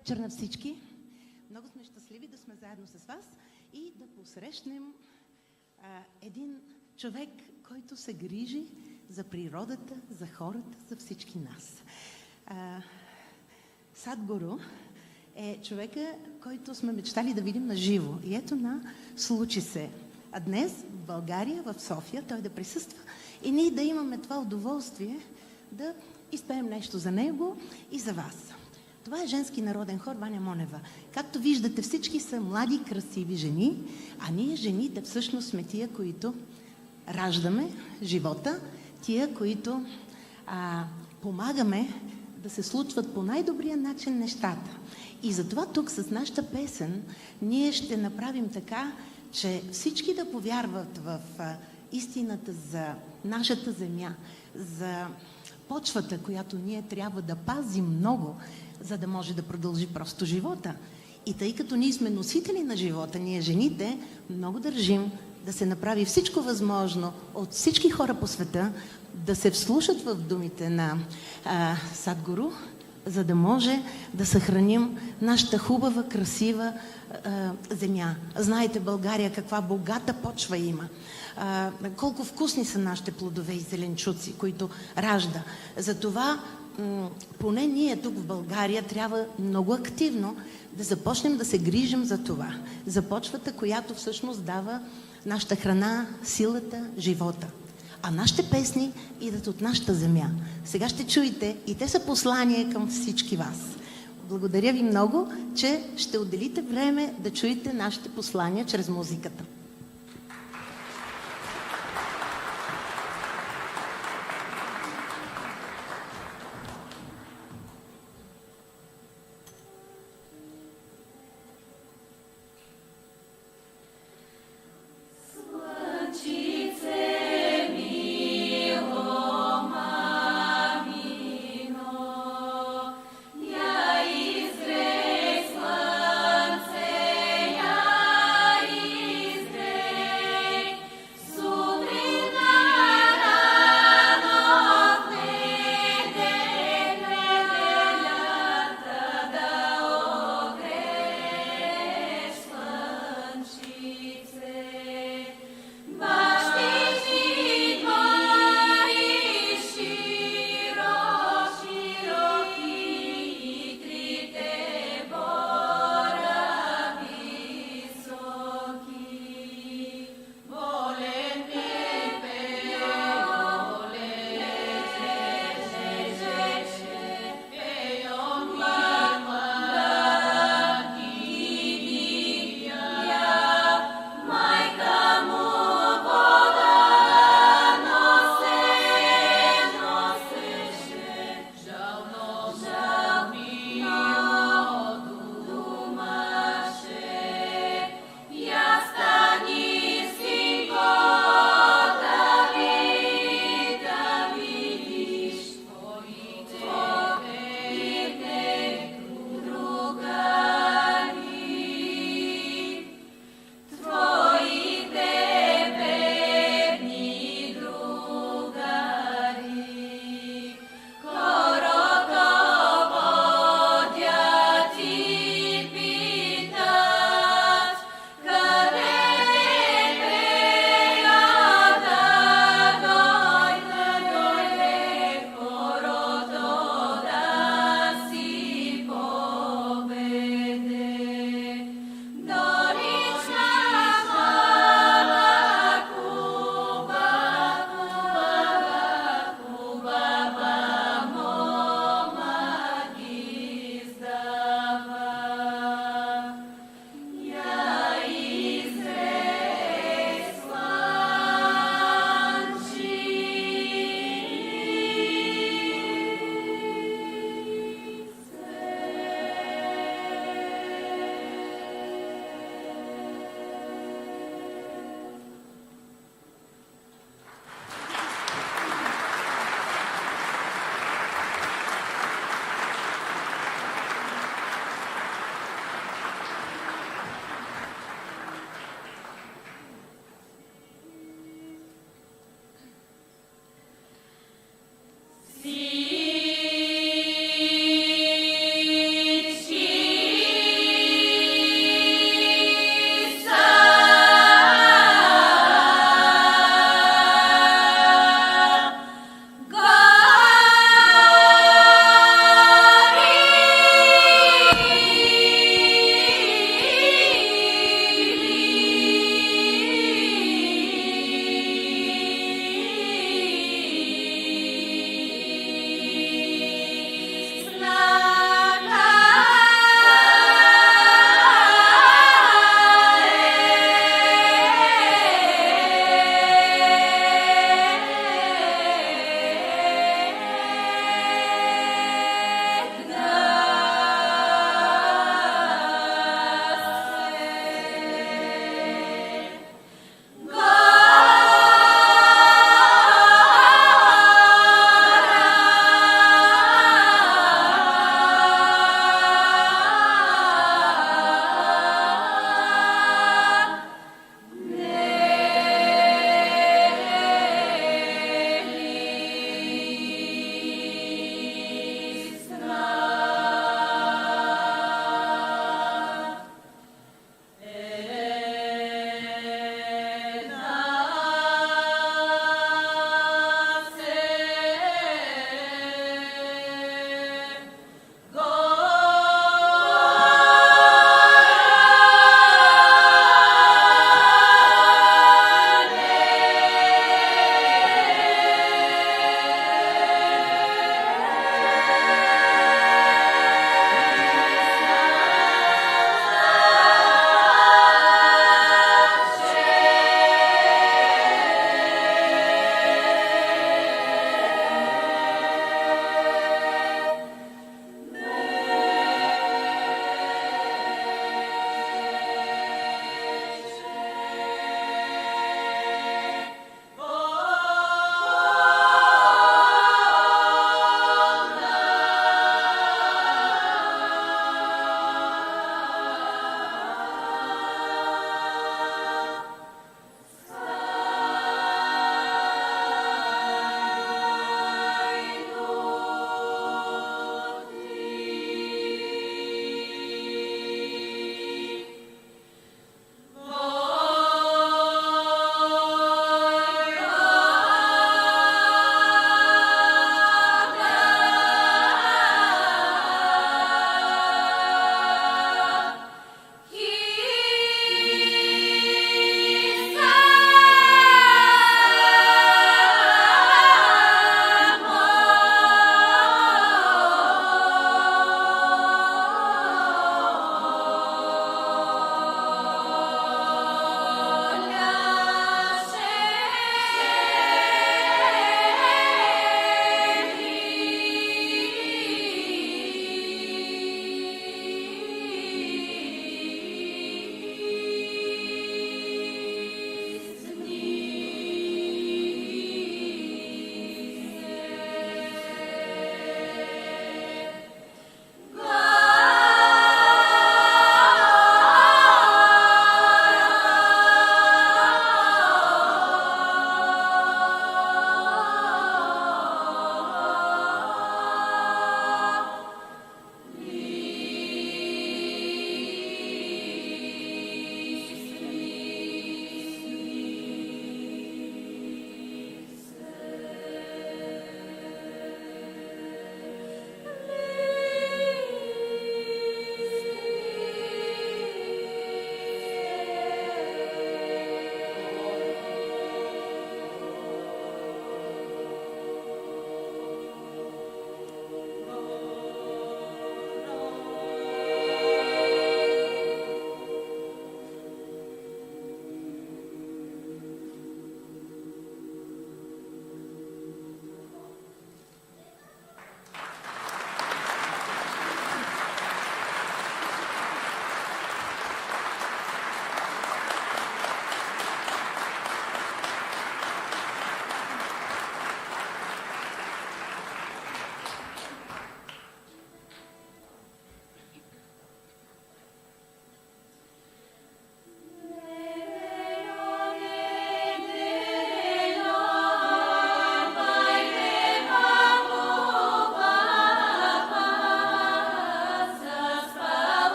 вечер на всички. Много сме щастливи да сме заедно с вас и да посрещнем един човек, който се грижи за природата, за хората, за всички нас. Sadhguru е човека, който сме мечтали да видим на живо. И ето случи се. А днес в България, в София, той да присъства и ние да имаме това удоволствие да изпеем нещо за него и за вас. Това е женски народен хор Ваня Монева. Както виждате, всички са млади, красиви жени, а ние жените всъщност сме тия, които раждаме живота, тия, които помагаме да се случват по най-добрия начин нещата. И затова тук с нашата песен ние ще направим така, че всички да повярват в истината за нашата земя, за почвата, която ние трябва да пазим много, за да може да продължи просто живота. И тъй като ние сме носители на живота, ние жените, много държим да се направи всичко възможно от всички хора по света да се вслушат в думите на Sadhguru, за да може да съхраним нашата хубава, красива земя. Знаете, България каква богата почва има. Колко вкусни са нашите плодове и зеленчуци, които ражда. Затова поне ние тук в България трябва много активно да започнем да се грижим за това. За почвата, която всъщност дава нашата храна, силата, живота. А нашите песни идат от нашата земя. Сега ще чуете и те са послания към всички вас. Благодаря ви много, че ще отделите време да чуете нашите послания чрез музиката. Izre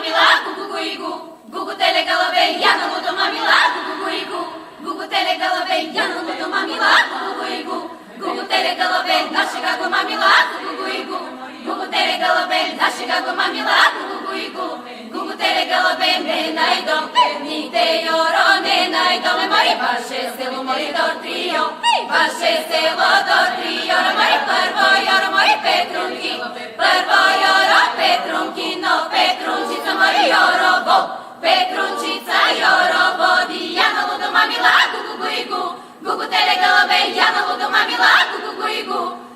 mamila, gugu, gugu tele galabei, yana ludo mamila, gugu, gugu tele galabei, yana ludo mamila, gugu, gugu tele galabei, na Chicago mamila, gugu, gugu tele galabei, na Chicago mamila, gugu, gugu tele galabei, nenaido, ni te yoro, nenaido, me mori vaše selo mori do trio, vaše selo do trio, mori prvo yoro mori Petrunki, prvo yoro Petrunki, no Petrunčica mori yorovo, Petrunčica yorovo, Dijana ludo mamila, gugu, gugu tele galabei, Jana ludo mamila, gugu,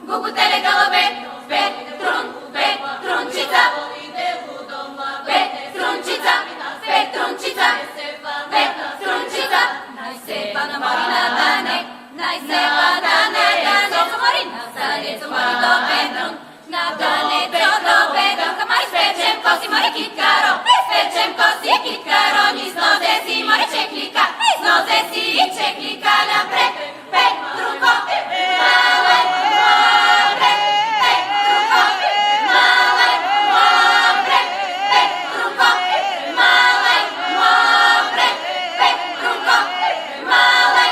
gugu tele galabei, Petrunčica, Petrunčica, Petrunčica, Petrunčica, najsepana marina dane, najsepana dane, co mori na stanie, co mori do Petrun, na dane do Petrun, kamari spečem kosi mori kitkaro, spečem kosi kitkaro, ni znoze si mori čeklika, znoze si čeklika napre, Petrunko, male, male, Petrunko, male, male, Petrunko, male, male, Petrunko, male,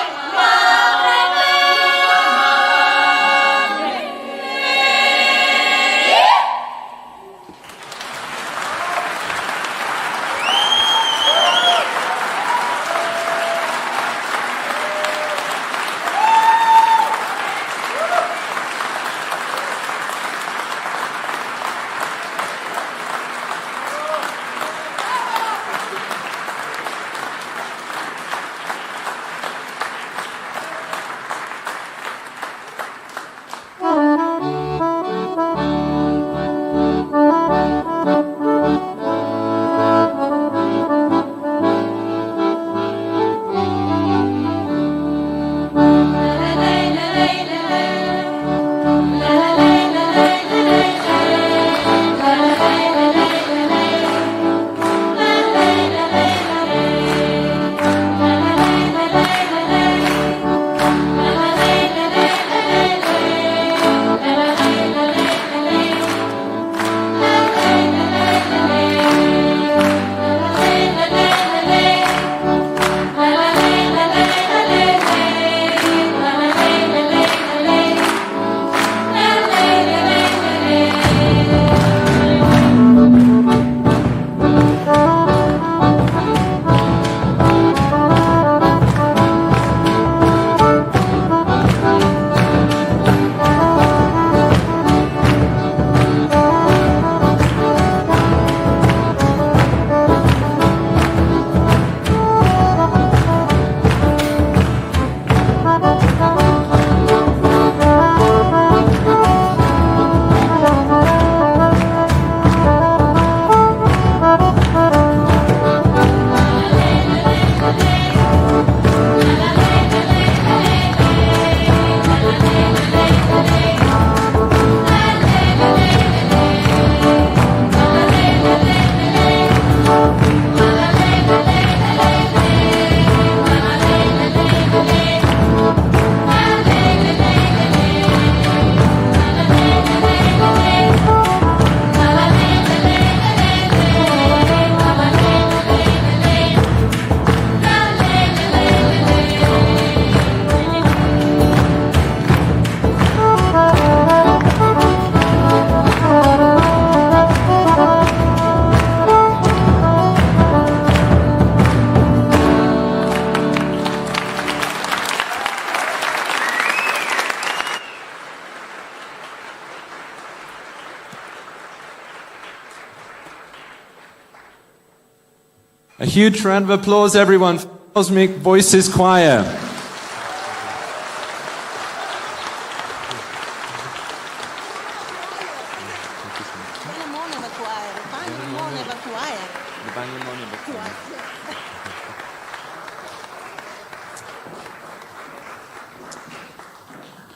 A huge round of applause, everyone, for Cosmic Voices Choir.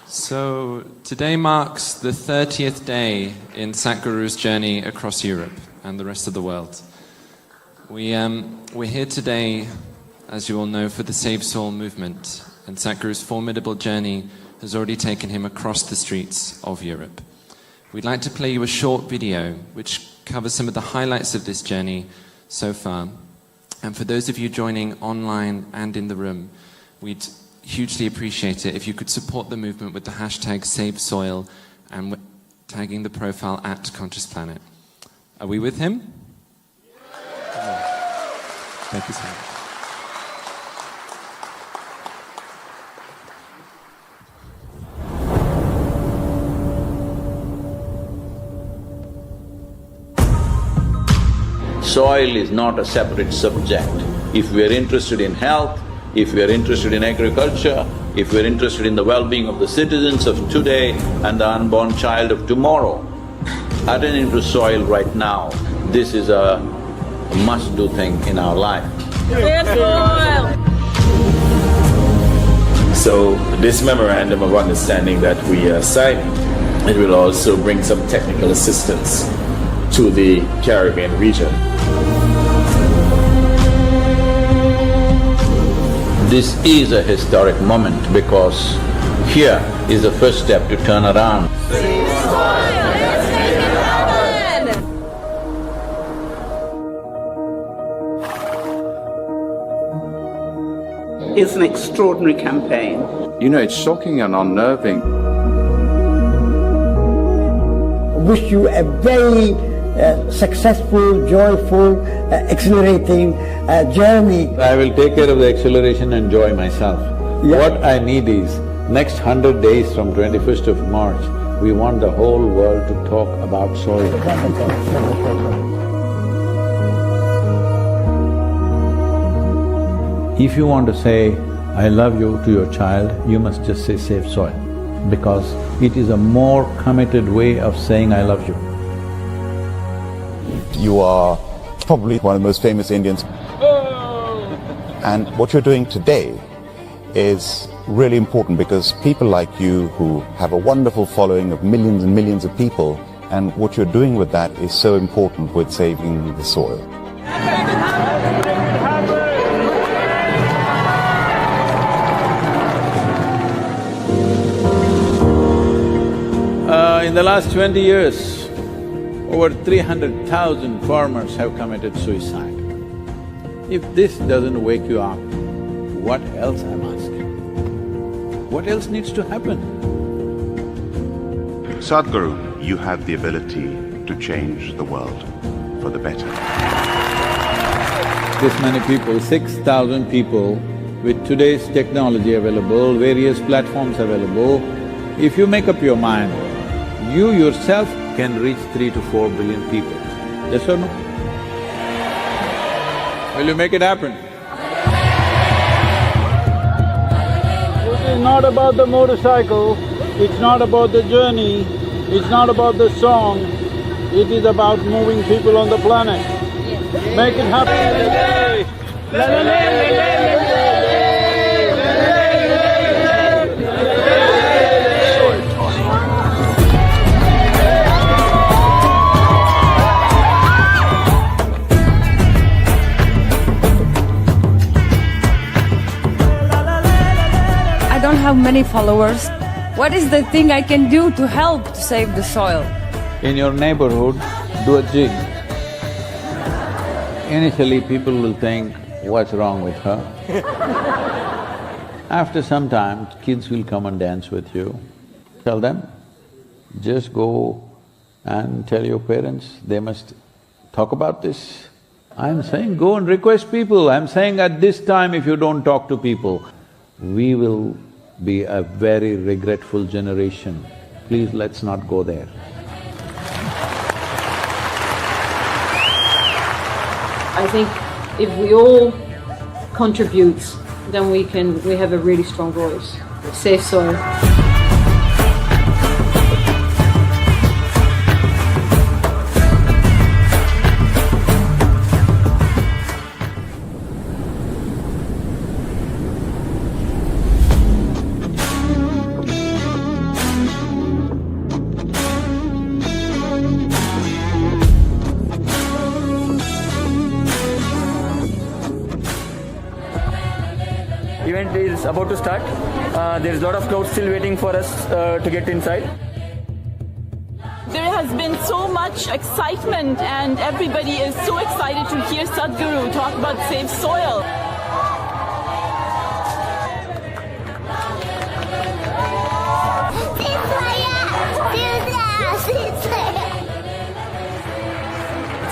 So today marks the 30th day in Sadhguru's journey across Europe and the rest of the world. We're here today, as you all know, for the SaveSoil movement, and Sadhguru's formidable journey has already taken him across the streets of Europe. We'd like to play you a short video which covers some of the highlights of this journey so far. And for those of you joining online and in the room, we'd hugely appreciate it if you could support the movement with the hashtag SaveSoil and tagging the profile @ConsciousPlanet. Are we with him? Thank you so much. Soil is not a separate subject. If we are interested in health, if we are interested in agriculture, if we are interested in the well-being of the citizens of today and the unborn child of tomorrow, attending to soil right now, this is a must-do thing in our life. So this memorandum of understanding that we are signing, it will also bring some technical assistance to the Caribbean region. This is a historic moment because here is the first step to turn around. It's an extraordinary campaign. You know, it's shocking and unnerving. Wish you a very successful, joyful, exhilarating journey. I will take care of the acceleration and joy myself. Yeah. What I need is, next 100 days from 21st of March, we want the whole world to talk about soil. If you want to say, I love you to your child, you must just say save soil, because it is a more committed way of saying I love you. You are probably one of the most famous Indians. And what you're doing today is really important because people like you who have a wonderful following of millions and millions of people, and what you're doing with that is so important with saving the soil. In the last 20 years, over 300,000 farmers have committed suicide. If this doesn't wake you up, what else I'm asking? What else needs to happen? Sadhguru, you have the ability to change the world for the better. This many people, 6,000 people, with today's technology available, various platforms available, if you make up your mind, you yourself can reach 3 to 4 billion people. Yes or no? Will you make it happen? It is not about the motorcycle, it's not about the journey, it's not about the song, it is about moving people on the planet. Make it happen. I don't have many followers. What is the thing I can do to help to save the soil? In your neighborhood, do a jig. Initially, people will think, what's wrong with her? After some time, kids will come and dance with you. Tell them, just go and tell your parents, they must talk about this. I'm saying go and request people. I'm saying at this time, if you don't talk to people, we will be a very regretful generation. Please, let's not go there. I think if we all contribute, then we have a really strong voice. Save soil. Event is about to start. There is a lot of crowd still waiting for us to get inside. Do you has been so much excitement, and everybody is so excited to hear Sadhguru talk about SaveSoil.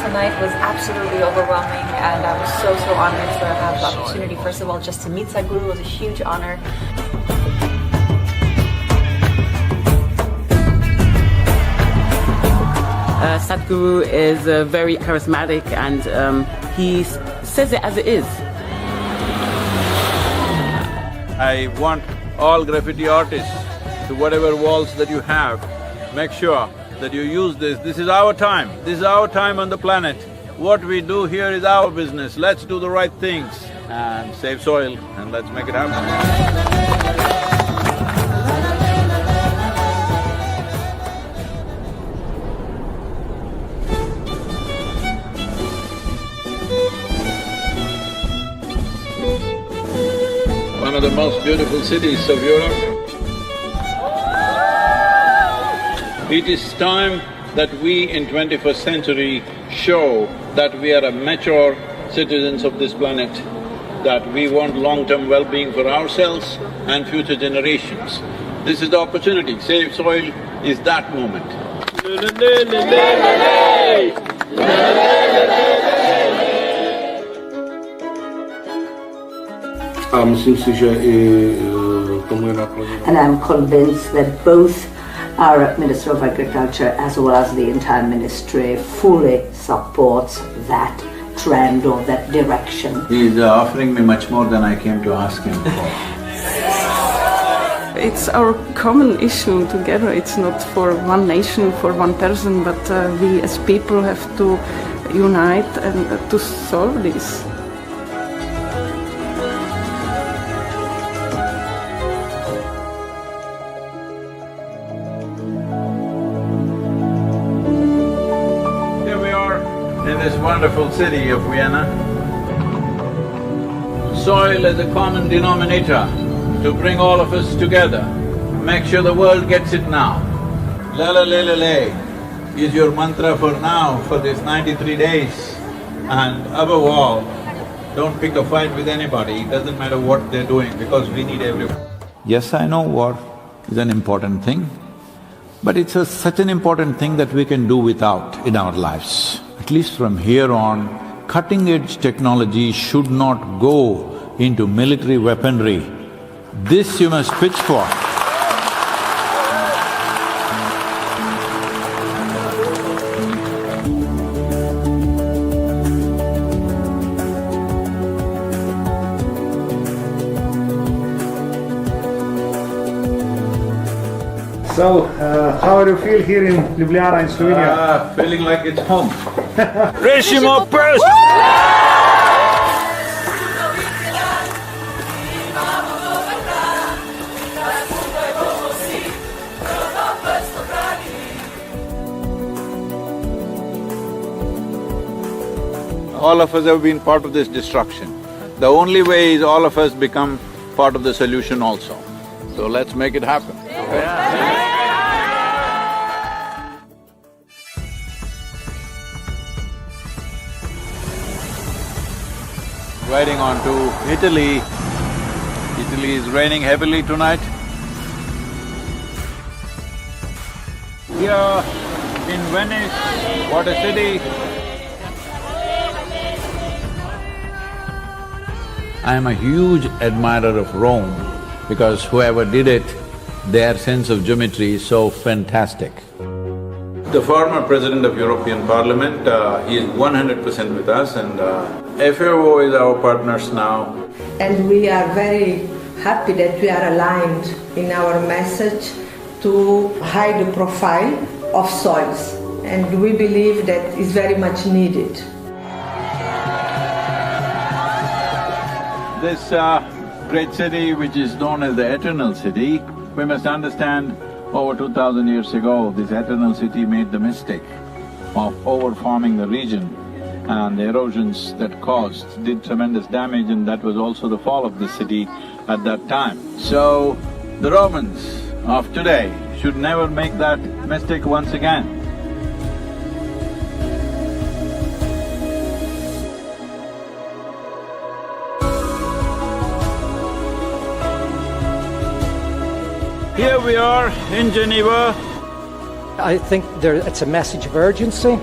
Tonight was absolutely overwhelming, and I was so honored to have the opportunity. First of all, just to meet Sadhguru was a huge honor. Sadhguru is very charismatic, and he says it as it is. I want all graffiti artists, to whatever walls that you have, make sure that you use this. This is our time. This is our time on the planet. What we do here is our business. Let's do the right things and save soil, and let's make it happen. One of the most beautiful cities of Europe. It is time that we in 21st century show that we are a mature citizens of this planet, that we want long-term well-being for ourselves and future generations. This is the opportunity. Save Soil is that moment. And I'm convinced that both our Minister of Agriculture as well as the entire ministry fully supports that trend or that direction. He is offering me much more than I came to ask him for. It's our common issue together. It's not for one nation, for one person, but we as people have to unite and to solve this. In this wonderful city of Vienna, soil is a common denominator to bring all of us together. Make sure the world gets it now. La la la la la is your mantra for now, for these 93 days. And above all, don't pick a fight with anybody, it doesn't matter what they're doing, because we need everyone. Yes, I know war is an important thing, but it's such an important thing that we can do without in our lives. At least from here on, cutting-edge technology should not go into military weaponry. This you must pitch for. So, how do you feel here in Ljubljana in Slovenia? Feeling like it's home. Rešimo prst! All of us have been part of this destruction. The only way is all of us become part of the solution also. So let's make it happen. Riding on to Italy. Italy is raining heavily tonight. Here in Venice, what a city! I am a huge admirer of Rome because whoever did it, their sense of geometry is so fantastic. The former president of European Parliament, he is 100% with us, and FAO is our partners now. And we are very happy that we are aligned in our message to high the profile of soils, and we believe that is very much needed. This great city, which is known as the Eternal City, we must understand over 2000 years ago, this Eternal City made the mistake of overfarming the region, and the erosions that caused did tremendous damage, and that was also the fall of the city at that time. So, the Romans of today should never make that mistake once again. Here we are in Geneva. I think it's a message of urgency,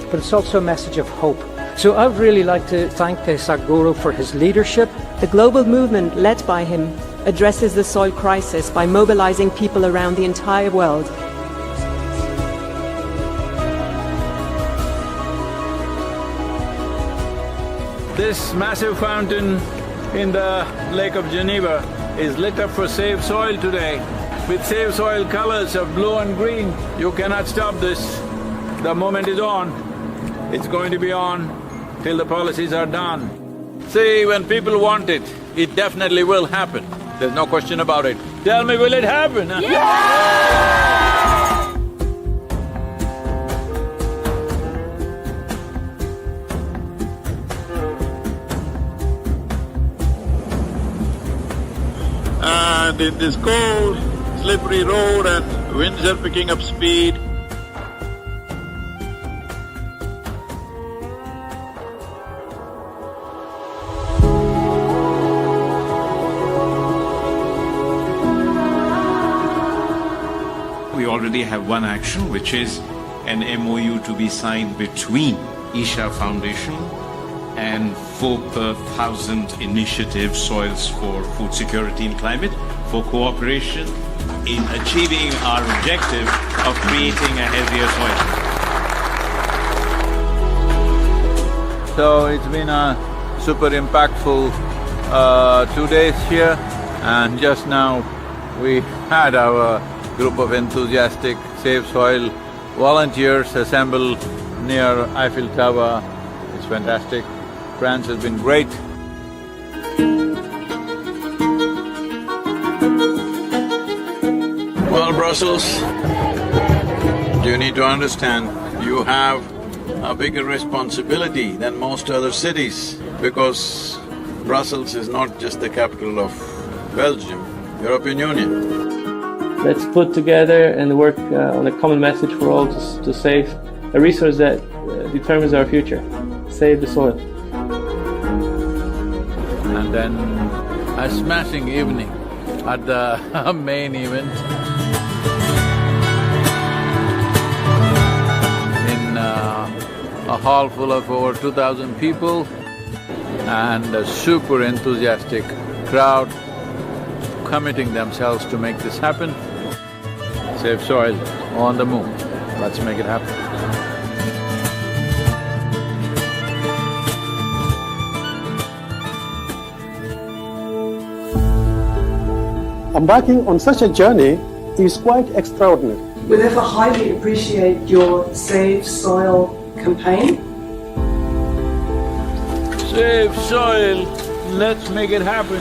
but it's also a message of hope. So I would really like to thank Sadhguru for his leadership. The global movement led by him addresses the soil crisis by mobilizing people around the entire world. This massive fountain in the Lake of Geneva is lit up for SaveSoil today with SaveSoil colors of blue and green. You cannot stop this. The moment is on. It's going to be on till the policies are done. See, when people want it, it definitely will happen. There's no question about it. Tell me, will it happen? Huh? Yeah! And in this cold, slippery road and winds are picking up speed. We already have one action, which is an MOU to be signed between Isha Foundation and 4 per 1,000 initiative Soils for Food Security and Climate for cooperation in achieving our objective of creating a healthier soil. So it's been a super impactful 2 days here, and just now we had our group of enthusiastic SaveSoil volunteers assemble near Eiffel Tower. It's fantastic. France has been great. Well, Brussels, you need to understand, you have a bigger responsibility than most other cities, because Brussels is not just the capital of Belgium, European Union. Let's put together and work on a common message for all to save a resource that determines our future. Save the soil. And then a smashing evening at the main event in a hall full of over 2,000 people and a super enthusiastic crowd committing themselves to make this happen. SaveSoil on the move. Let's make it happen. Embarking on such a journey is quite extraordinary. We therefore highly appreciate your SaveSoil campaign. SaveSoil, let's make it happen.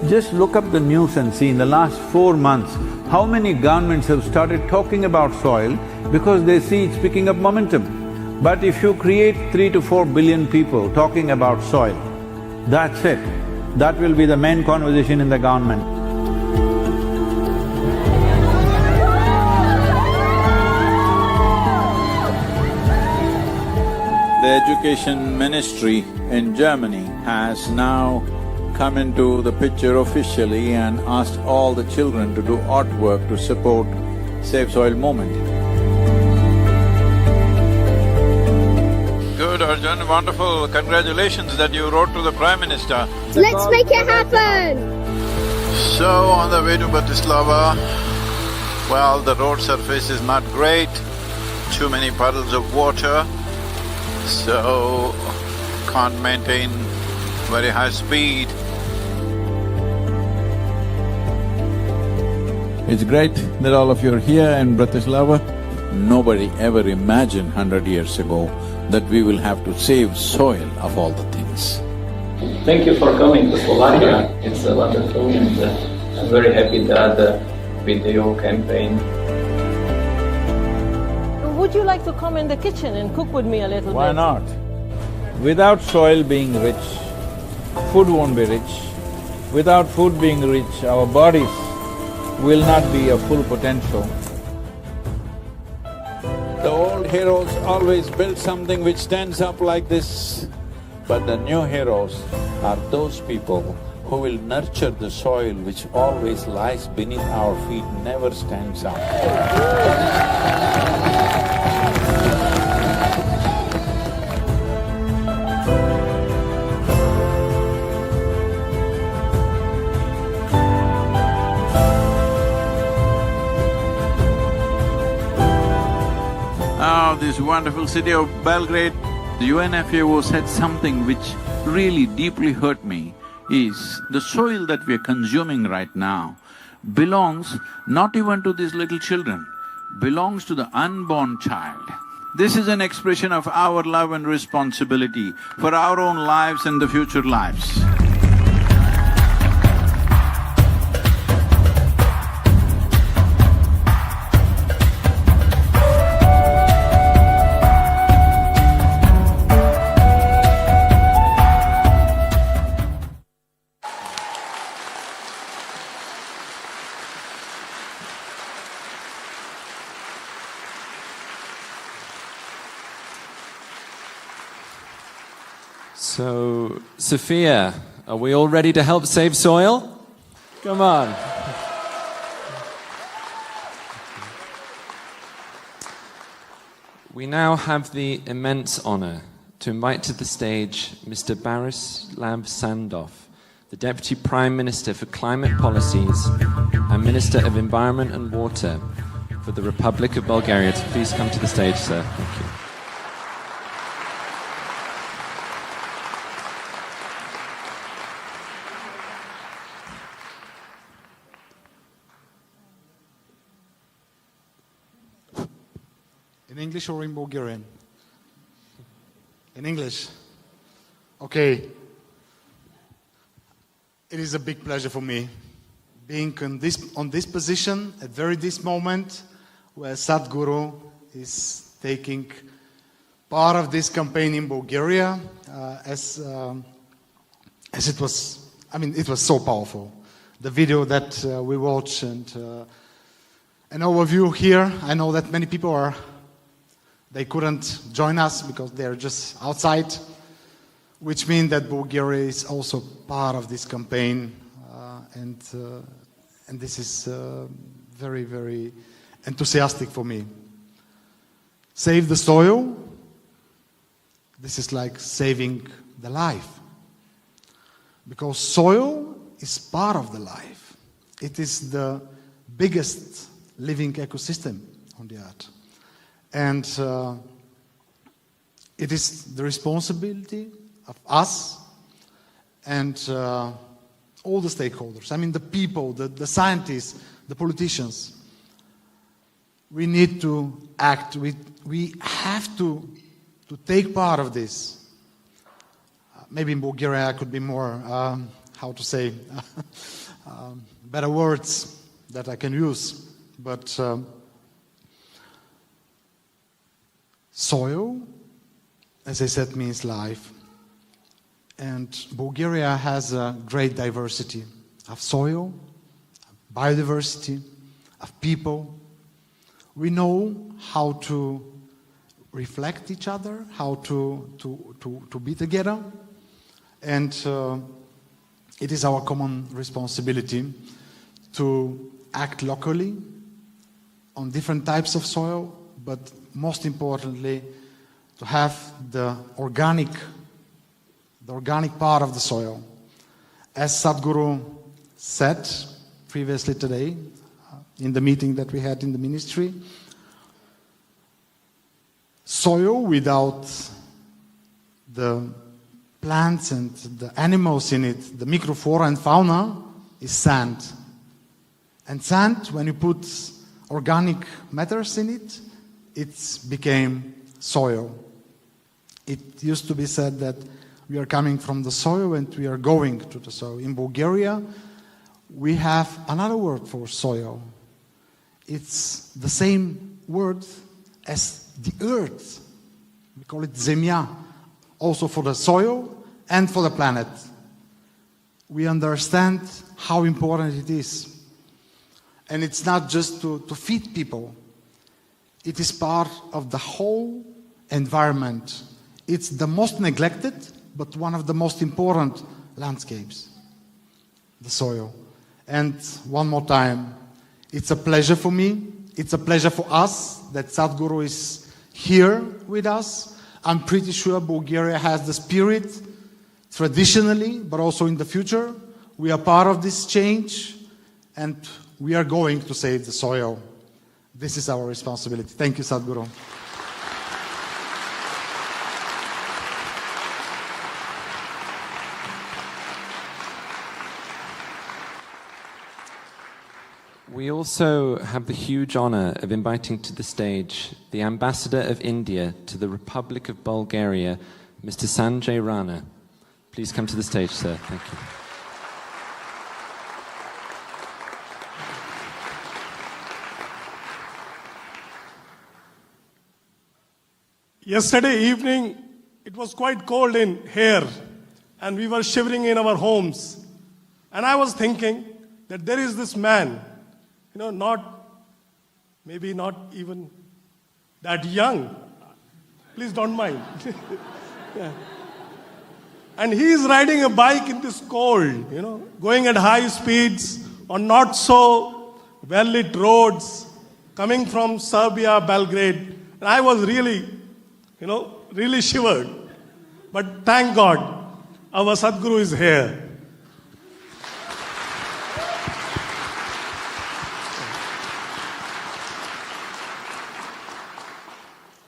Just look up the news and see in the last 4 months, how many governments have started talking about soil because they see it's picking up momentum. But if you create 3 to 4 billion people talking about soil, that's it. That will be the main conversation in the government. The Education Ministry in Germany has now come into the picture officially and asked all the children to do artwork to support SaveSoil movement. Good, Arjun, wonderful. Congratulations that you wrote to the Prime Minister. Let's make it happen! So, on the way to Bratislava, well, the road surface is not great, too many puddles of water, so can't maintain very high speed. It's great that all of you are here in Bratislava. Nobody ever imagined 100 years ago that we will have to save soil of all the things. Thank you for coming to Slovakia. It's wonderful, and I'm very happy that with your campaign. Would you like to come in the kitchen and cook with me a little bit? Why not? Without soil being rich, food won't be rich. Without food being rich, our bodies will not be a full potential. The old heroes always built something which stands up like this But the new heroes are those people who will nurture the soil which always lies beneath our feet, never stands up. Oh, this wonderful city of Belgrade. The UNFAO said something which really deeply hurt me, is the soil that we are consuming right now belongs not even to these little children, belongs to the unborn child. This is an expression of our love and responsibility for our own lives and the future lives. So, Sofia, are we all ready to help save soil? Come on. We now have the immense honor to invite to the stage Mr. Barislav Sandov, the Deputy Prime Minister for Climate Policies and Minister of Environment and Water for the Republic of Bulgaria. Please come to the stage, sir. Thank you. In English or in Bulgarian? In English. Okay. It is a big pleasure for me being on this position at this moment where Sadhguru is taking part of this campaign in Bulgaria as it was, it was so powerful. The video that we watched and an overview here, I know that many people they couldn't join us because they're just outside, which means that Bulgaria is also part of this campaign, and this is very, very enthusiastic for me. Save the soil, this is like saving the life, because soil is part of the life. It is the biggest living ecosystem on the earth. And it is the responsibility of us and all the stakeholders. The people, the scientists, the politicians. We need to act. We have to take part of this. Maybe in Bulgaria I could be more, how to say, better words that I can use. But soil, as I said, means life. And Bulgaria has a great diversity of soil, biodiversity, of people. We know how to reflect each other, how to be together. And it is our common responsibility to act locally on different types of soil, but most importantly, to have the organic part of the soil. As Sadhguru said previously today, in the meeting that we had in the ministry, soil without the plants and the animals in it, the microflora and fauna, is sand. And sand, when you put organic matters in it, it became soil. It used to be said that we are coming from the soil and we are going to the soil. In Bulgaria, we have another word for soil. It's the same word as the earth. We call it zemya, also for the soil and for the planet. We understand how important it is. And it's not just to feed people. It is part of the whole environment. It's the most neglected but one of the most important landscapes, the soil. And one more time, it's a pleasure for me, it's a pleasure for us that Sadhguru is here with us. I'm pretty sure Bulgaria has the spirit, traditionally, but also in the future. We are part of this change, and we are going to save the soil. This is our responsibility. Thank you, Sadhguru. We also have the huge honor of inviting to the stage the Ambassador of India to the Republic of Bulgaria, Mr. Sanjay Rana. Please come to the stage, sir. Thank you. Yesterday evening, it was quite cold in here, and we were shivering in our homes. And I was thinking that there is this man, maybe not even that young. Please don't mind. Yeah. And he is riding a bike in this cold, going at high speeds on not so well-lit roads, coming from Serbia, Belgrade. And I was really shivered. But thank God, our Sadhguru is here.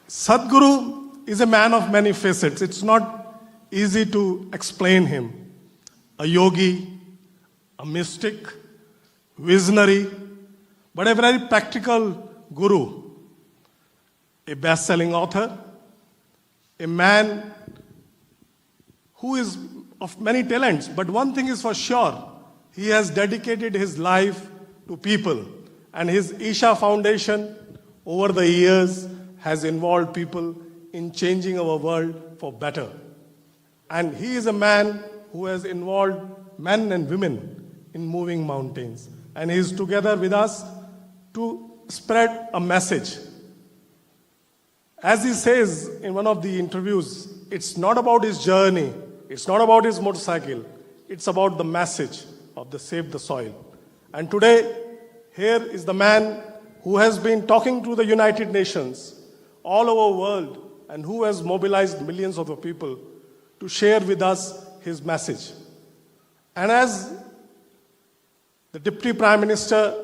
Sadhguru is a man of many facets. It's not easy to explain him. A yogi, a mystic, visionary, but a very practical guru, a best-selling author, a man who is of many talents, but one thing is for sure, he has dedicated his life to people, and his Isha Foundation over the years has involved people in changing our world for better. And he is a man who has involved men and women in moving mountains. And he is together with us to spread a message. As he says in one of the interviews, it's not about his journey, it's not about his motorcycle, it's about the message of the Save the Soil. And today, here is the man who has been talking to the United Nations all over the world and who has mobilized millions of people to share with us his message. And as the Deputy Prime Minister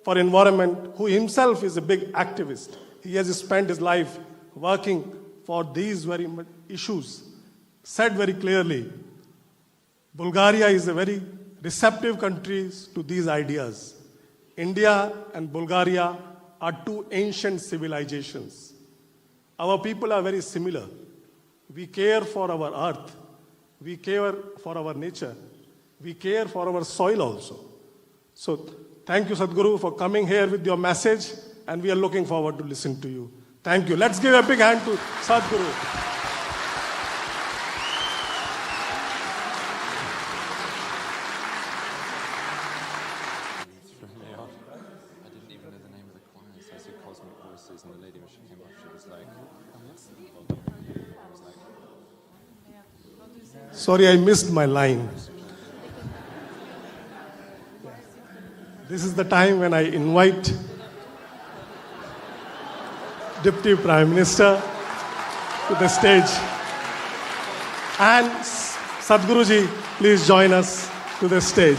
for Environment, who himself is a big activist, he has spent his life working for these very issues, said very clearly, Bulgaria is a very receptive country to these ideas. India and Bulgaria are two ancient civilizations. Our people are very similar. We care for our earth. We care for our nature. We care for our soil also. So thank you, Sadhguru, for coming here with your message, and we are looking forward to listen to you. Thank you. Let's give a big hand to Sadhguru. Sorry, I missed my line. This is the time when I invite Deputy Prime Minister to the stage. And Sadhguruji, please join us to the stage.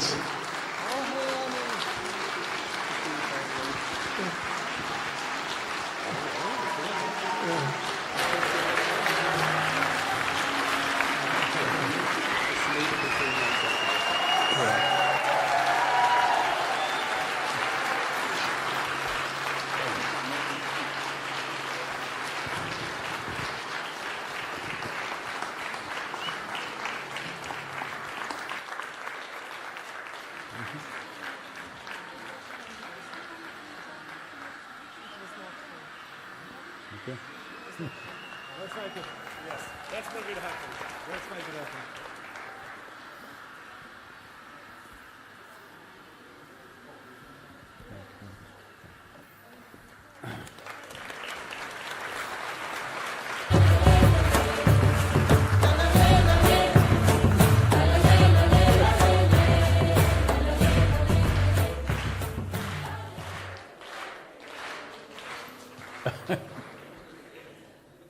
Let's make it. Yes, let's make it happen. Let's make it happen.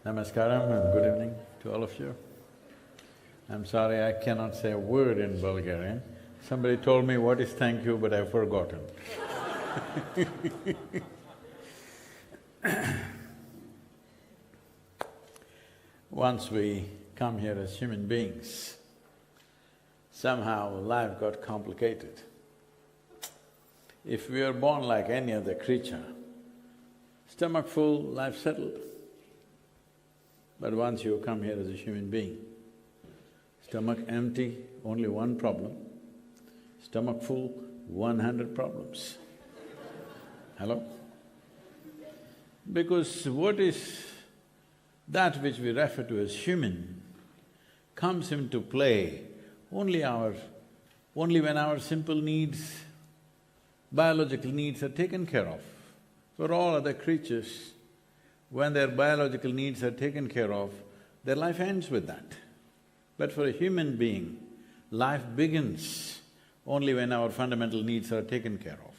Namaskaram and good evening to all of you. I'm sorry I cannot say a word in Bulgarian. Somebody told me what is thank you, but I've forgotten. Once we come here as human beings, somehow life got complicated. If we were born like any other creature, stomach full, life settled. But once you come here as a human being, stomach empty, only one problem. Stomach full, 100 problems. Hello? Because what is that which we refer to as human comes into play only when our simple needs, biological needs are taken care of. For all other creatures, when their biological needs are taken care of, their life ends with that. But for a human being, life begins only when our fundamental needs are taken care of.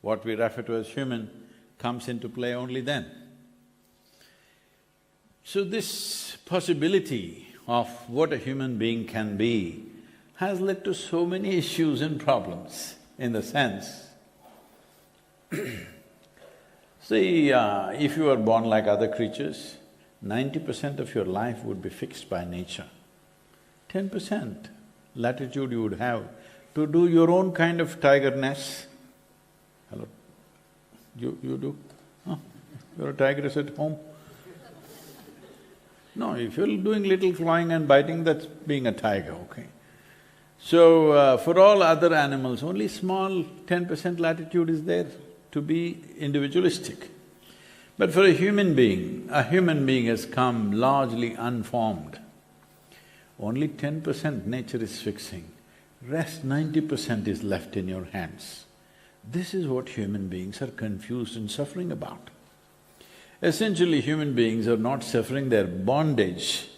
What we refer to as human comes into play only then. So this possibility of what a human being can be has led to so many issues and problems in the sense see, if you were born like other creatures, 90% of your life would be fixed by nature. 10% latitude you would have to do your own kind of tigerness. Hello? You do? Oh, you're a tigress at home? No, if you're doing little clawing and biting, that's being a tiger, okay? So, for all other animals, only small 10% latitude is there to be individualistic. But for a human being has come largely unformed. Only 10% nature is fixing, rest 90% is left in your hands. This is what human beings are confused and suffering about. Essentially, human beings are not suffering their bondage,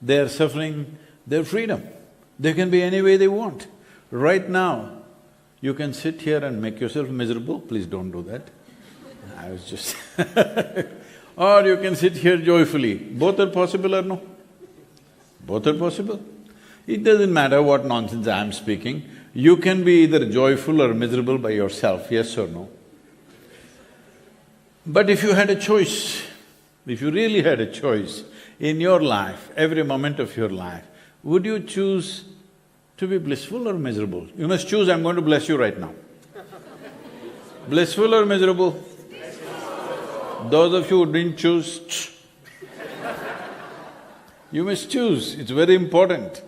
they are suffering their freedom. They can be any way they want. Right now, you can sit here and make yourself miserable, please don't do that. I was just or you can sit here joyfully. Both are possible or no? Both are possible. It doesn't matter what nonsense I am speaking, you can be either joyful or miserable by yourself, yes or no? But if you had a choice, if you really had a choice in your life, every moment of your life, would you choose to be blissful or miserable? You must choose, I'm going to bless you right now. Blissful or miserable? Those of you who didn't choose, you must choose, it's very important.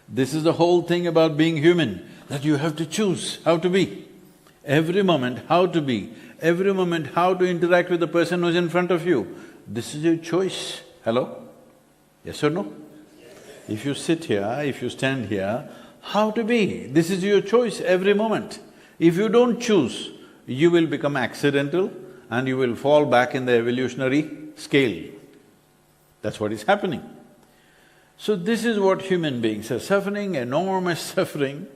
This is the whole thing about being human, that you have to choose how to be. Every moment, how to be. Every moment, how to interact with the person who's in front of you. This is your choice. Hello? Yes or no? If you sit here, if you stand here, how to be, this is your choice every moment. If you don't choose, you will become accidental and you will fall back in the evolutionary scale. That's what is happening. So this is what human beings are suffering, enormous suffering.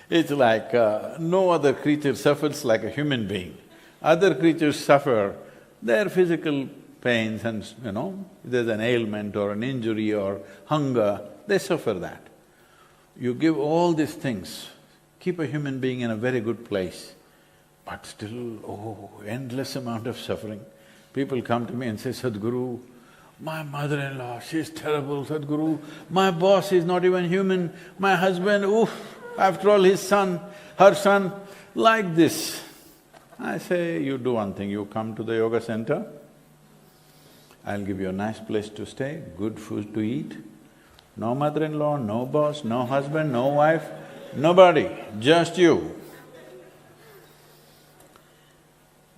It's like no other creature suffers like a human being. Other creatures suffer their physical pains and, there's an ailment or an injury or hunger, they suffer that. You give all these things, keep a human being in a very good place, but still, endless amount of suffering. People come to me and say, Sadhguru, my mother-in-law, she's terrible, Sadhguru. My boss is not even human. My husband, after all her son, like this. I say, you do one thing, you come to the yoga center, I'll give you a nice place to stay, good food to eat. No mother-in-law, no boss, no husband, no wife, nobody, just you.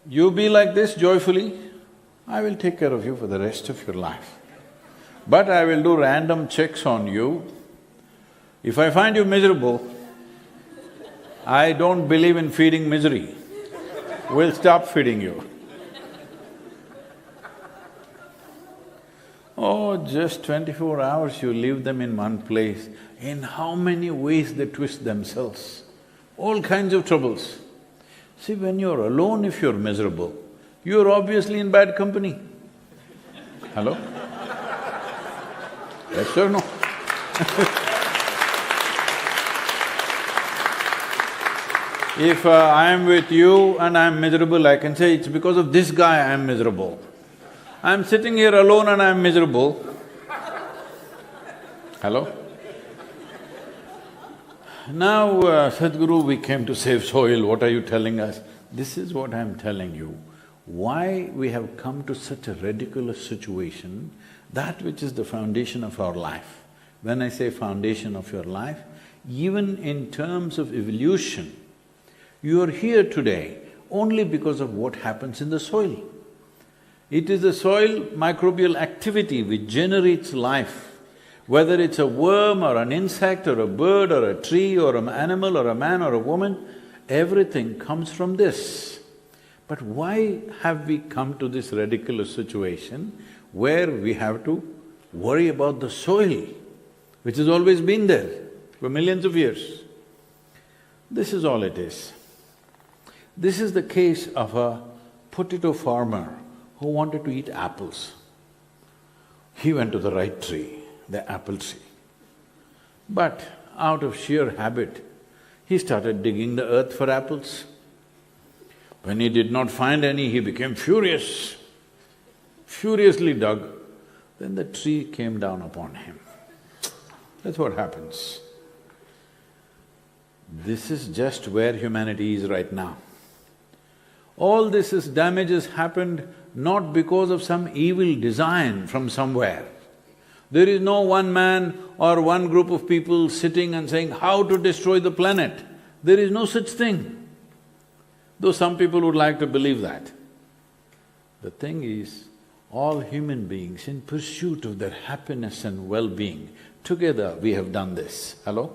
You be like this joyfully, I will take care of you for the rest of your life. But I will do random checks on you. If I find you miserable, I don't believe in feeding misery. We'll stop feeding you. Just 24 hours you leave them in one place, in how many ways they twist themselves, all kinds of troubles. See, when you're alone, if you're miserable, you're obviously in bad company. Hello? Yes or no? If I am with you and I am miserable, I can say, it's because of this guy I am miserable. I am sitting here alone and I am miserable. Hello? Now, Sadhguru, we came to save soil, what are you telling us? This is what I'm telling you. Why we have come to such a ridiculous situation, that which is the foundation of our life. When I say foundation of your life, even in terms of evolution, you are here today only because of what happens in the soil. It is the soil microbial activity which generates life. Whether it's a worm or an insect or a bird or a tree or an animal or a man or a woman, everything comes from this. But why have we come to this ridiculous situation where we have to worry about the soil, which has always been there for millions of years? This is all it is. This is the case of a potato farmer who wanted to eat apples. He went to the right tree, the apple tree. But out of sheer habit, he started digging the earth for apples. When he did not find any, he became furious, furiously dug. Then the tree came down upon him. That's what happens. This is just where humanity is right now. All this damage has happened not because of some evil design from somewhere. There is no one man or one group of people sitting and saying how to destroy the planet. There is no such thing, though some people would like to believe that. The thing is, all human beings in pursuit of their happiness and well-being, together we have done this. Hello?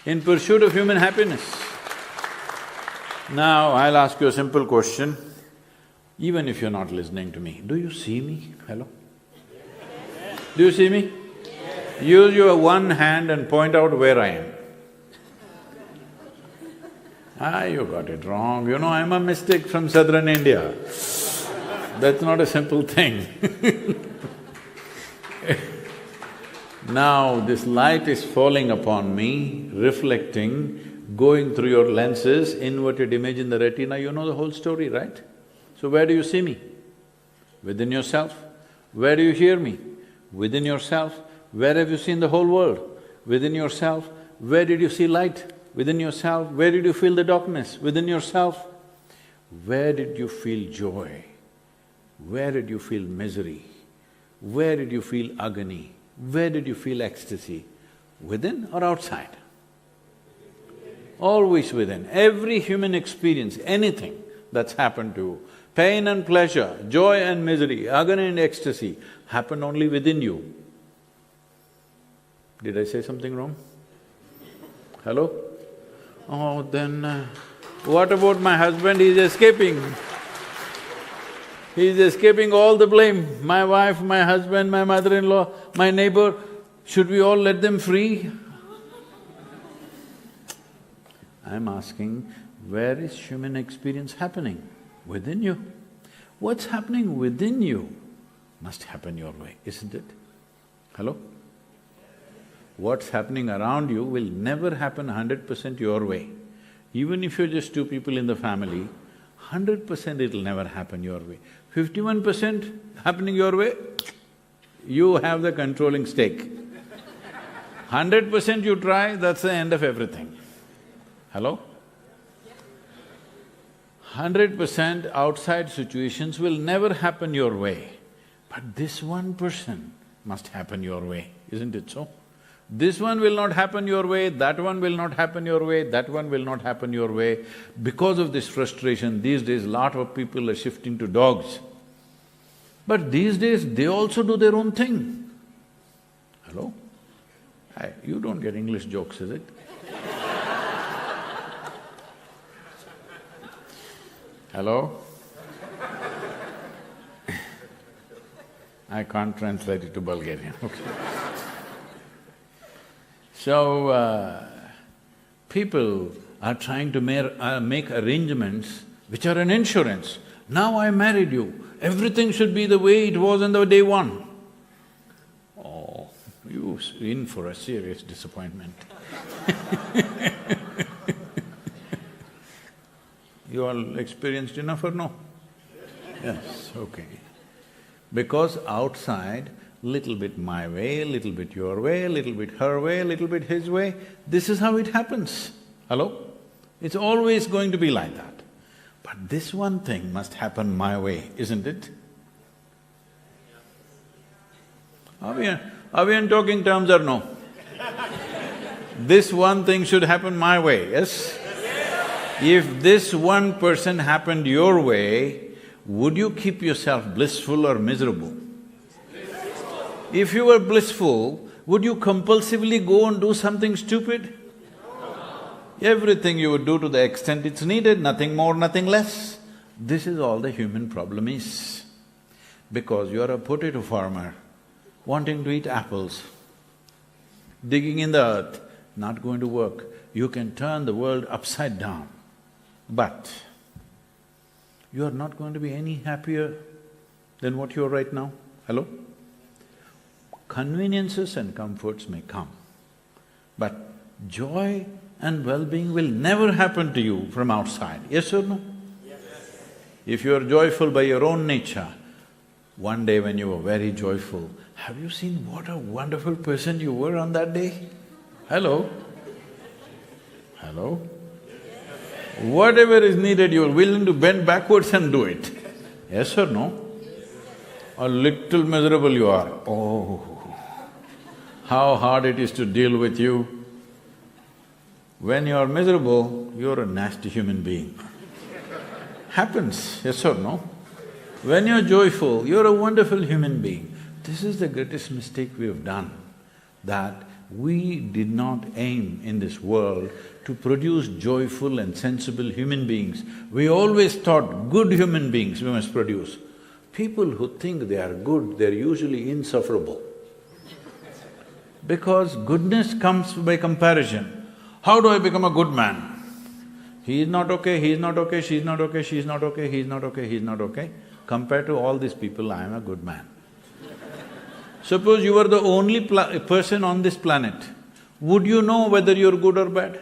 In pursuit of human happiness. Now, I'll ask you a simple question. Even if you're not listening to me, do you see me? Hello? Do you see me? Use your one hand and point out where I am. You got it wrong. You know, I'm a mystic from southern India. That's not a simple thing. Now, this light is falling upon me, reflecting, going through your lenses, inverted image in the retina, you know the whole story, right? So where do you see me? Within yourself. Where do you hear me? Within yourself. Where have you seen the whole world? Within yourself. Where did you see light? Within yourself. Where did you feel the darkness? Within yourself. Where did you feel joy? Where did you feel misery? Where did you feel agony? Where did you feel ecstasy? Within or outside? Always within. Every human experience, anything that's happened to you, pain and pleasure, joy and misery, agony and ecstasy, happen only within you. Did I say something wrong? Hello? Oh, then what about my husband? He's escaping. He's escaping all the blame. My wife, my husband, my mother-in-law, my neighbor, should we all let them free? I'm asking, where is human experience happening? Within you. What's happening within you must happen your way, isn't it? Hello? What's happening around you will never happen 100% your way. Even if you're just two people in the family, 100% it'll never happen your way. 51% happening your way, you have the controlling stake. 100% you try, that's the end of everything. Hello? 100% outside situations will never happen your way, but this 1% must happen your way, isn't it so? This one will not happen your way, that one will not happen your way, that one will not happen your way. Because of this frustration, these days lot of people are shifting to dogs. But these days, they also do their own thing. Hello? You don't get English jokes, is it? Hello? I can't translate it to Bulgarian, okay. So, people are trying to make arrangements which are an insurance. Now I married you, Everything should be the way it was on the day one. Oh, you're in for a serious disappointment. You all experienced enough or no? Yes, okay. Because outside, little bit my way, little bit your way, little bit her way, little bit his way, this is how it happens. Hello? It's always going to be like that. But this one thing must happen my way, isn't it? Are we in talking terms or no? This one thing should happen my way, yes? If this one person happened your way, would you keep yourself blissful or miserable? If you were blissful, would you compulsively go and do something stupid? Everything you would do to the extent it's needed, nothing more, nothing less. This is all the human problem is. Because you're a potato farmer, wanting to eat apples, digging in the earth, not going to work. You can turn the world upside down, but you are not going to be any happier than what you are right now. Hello? Conveniences and comforts may come, but joy and well-being will never happen to you from outside, yes or no? Yes. If you are joyful by your own nature, one day when you were very joyful, have you seen what a wonderful person you were on that day? Hello? Hello? Whatever is needed, you are willing to bend backwards and do it, yes or no? A little miserable you are, oh, how hard it is to deal with you. When you are miserable, you're a nasty human being. Happens, yes or no? When you're joyful, you're a wonderful human being. This is the greatest mistake we have done, that we did not aim in this world to produce joyful and sensible human beings. We always thought good human beings we must produce. People who think they are good, they're usually insufferable. Because goodness comes by comparison. How do I become a good man? He is not okay, he is not okay, she is not okay, she is not okay, he is not okay, he is not okay. Compared to all these people, I am a good man. Suppose you were the only person on this planet, would you know whether you're good or bad?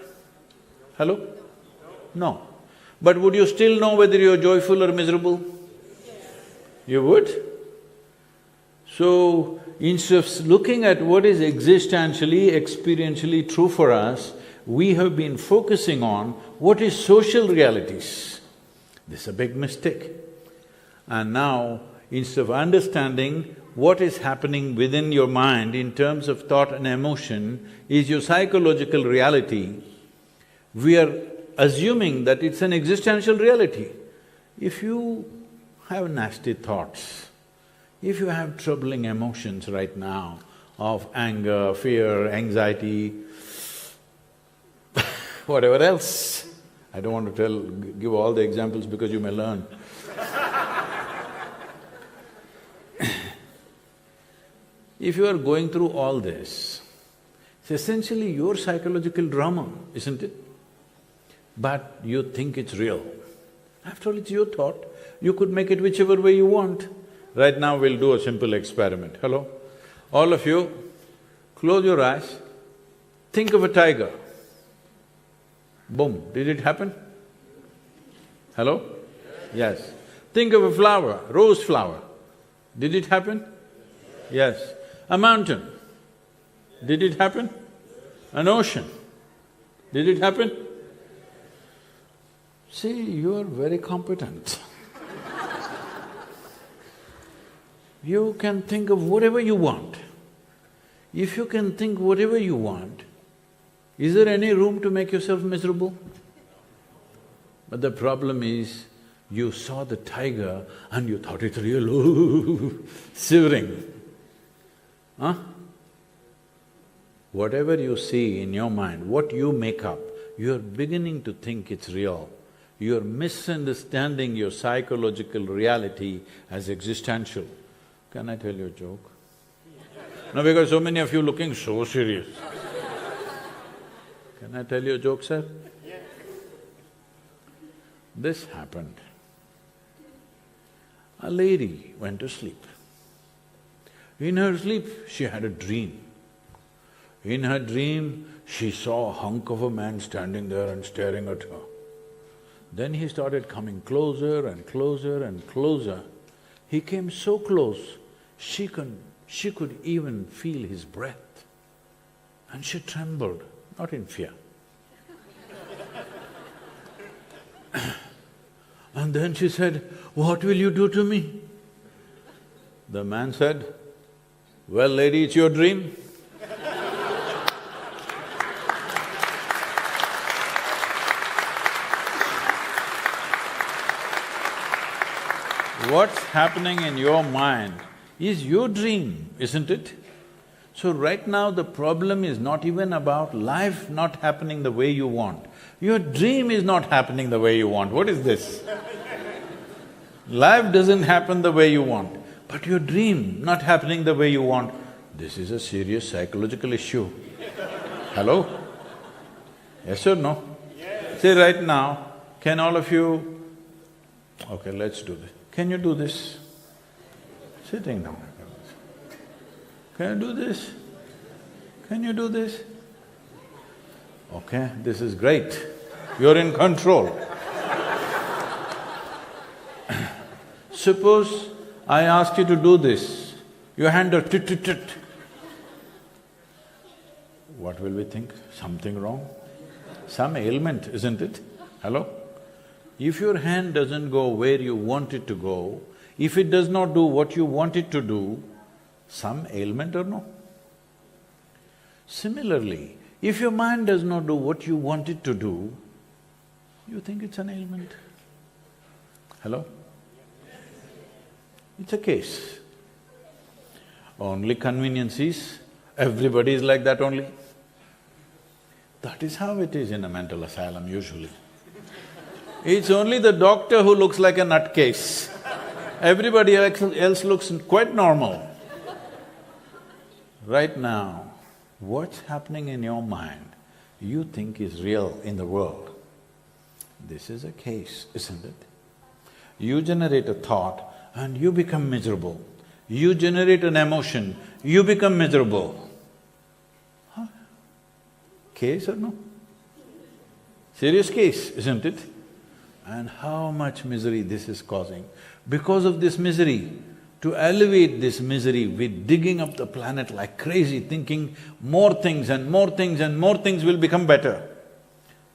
Hello? No. But would you still know whether you're joyful or miserable? You would? So, instead of looking at what is existentially, experientially true for us, we have been focusing on what is social realities. This is a big mistake. And now, instead of understanding what is happening within your mind in terms of thought and emotion is your psychological reality, we are assuming that it's an existential reality. If you have nasty thoughts, if you have troubling emotions right now of anger, fear, anxiety, whatever else, I don't want to give all the examples because you may learn. If you are going through all this, it's essentially your psychological drama, isn't it? But you think it's real. After all, it's your thought. You could make it whichever way you want. Right now, we'll do a simple experiment. Hello? All of you, close your eyes, think of a tiger. Boom, did it happen? Hello? Yes. Think of a flower, rose flower. Did it happen? Yes. A mountain. Did it happen? An ocean. Did it happen? See, you are very competent. You can think of whatever you want. If you can think whatever you want, is there any room to make yourself miserable? But the problem is, you saw the tiger and you thought it's real, ooh, shivering. Huh? Whatever you see in your mind, what you make up, you're beginning to think it's real. You're misunderstanding your psychological reality as existential. Can I tell you a joke? No, because so many of you looking so serious. Can I tell you a joke, sir? This happened. a lady went to sleep. In her sleep, she had a dream. In her dream, she saw a hunk of a man standing there and staring at her. Then he started coming closer and closer and closer. He came so close, she could even feel his breath. And she trembled, not in fear. And then she said, "What will you do to me?" The man said, "Well, lady, it's your dream." What's happening in your mind is your dream, isn't it? So right now the problem is not even about life not happening the way you want. Your dream is not happening the way you want. What is this? Life doesn't happen the way you want, but your dream not happening the way you want, this is a serious psychological issue. Hello? Yes or no? Yes. Say right now, can all of you… Okay, let's do this. Can you do this? Sitting down. Can you do this? Can you do this? Okay, this is great. You're in control. Suppose I ask you to do this, your hand are tit. What will we think? Something wrong? Some ailment, isn't it? Hello? If your hand doesn't go where you want it to go, if it does not do what you want it to do, some ailment or no? Similarly, if your mind does not do what you want it to do, you think it's an ailment. Hello? It's a case. Only convenience is, everybody is like that only. That is how it is in a mental asylum usually. It's only the doctor who looks like a nutcase. Everybody else looks quite normal. Right now, what's happening in your mind, you think is real in the world. This is a case, isn't it? You generate a thought and you become miserable. You generate an emotion, you become miserable. Huh? Case or no? Serious case, isn't it? And how much misery this is causing. Because of this misery, to alleviate this misery, we're digging up the planet like crazy, thinking more things and more things and more things will become better.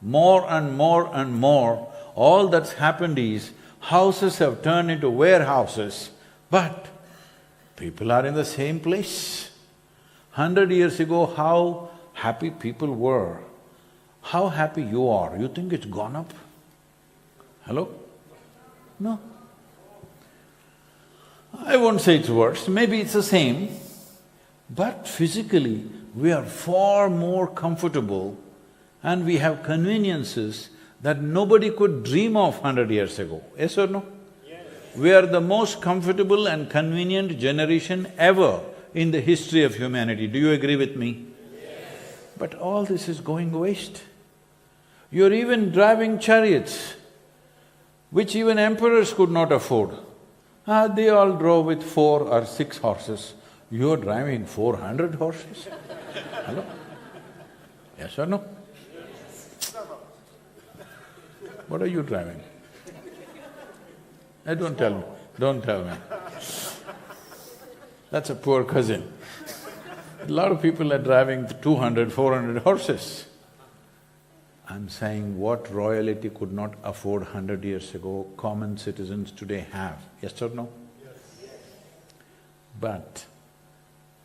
More and more and more, all that's happened is, houses have turned into warehouses, but people are in the same place. 100 years ago, how happy people were, how happy you are, you think it's gone up? Hello? No. I won't say it's worse, maybe it's the same, but physically we are far more comfortable and we have conveniences that nobody could dream of 100 years ago, yes or no? Yes. We are the most comfortable and convenient generation ever in the history of humanity, do you agree with me? Yes. But all this is going waste. You're even driving chariots, which even emperors could not afford. They all drove with 4 or 6 horses. You're driving 400 horses? Hello? Yes or no? What are you driving? Don't tell me, don't tell me. That's a poor cousin. A lot of people are driving 200, 400 horses. I'm saying what royalty could not afford 100 years ago, common citizens today have, yes or no? Yes. But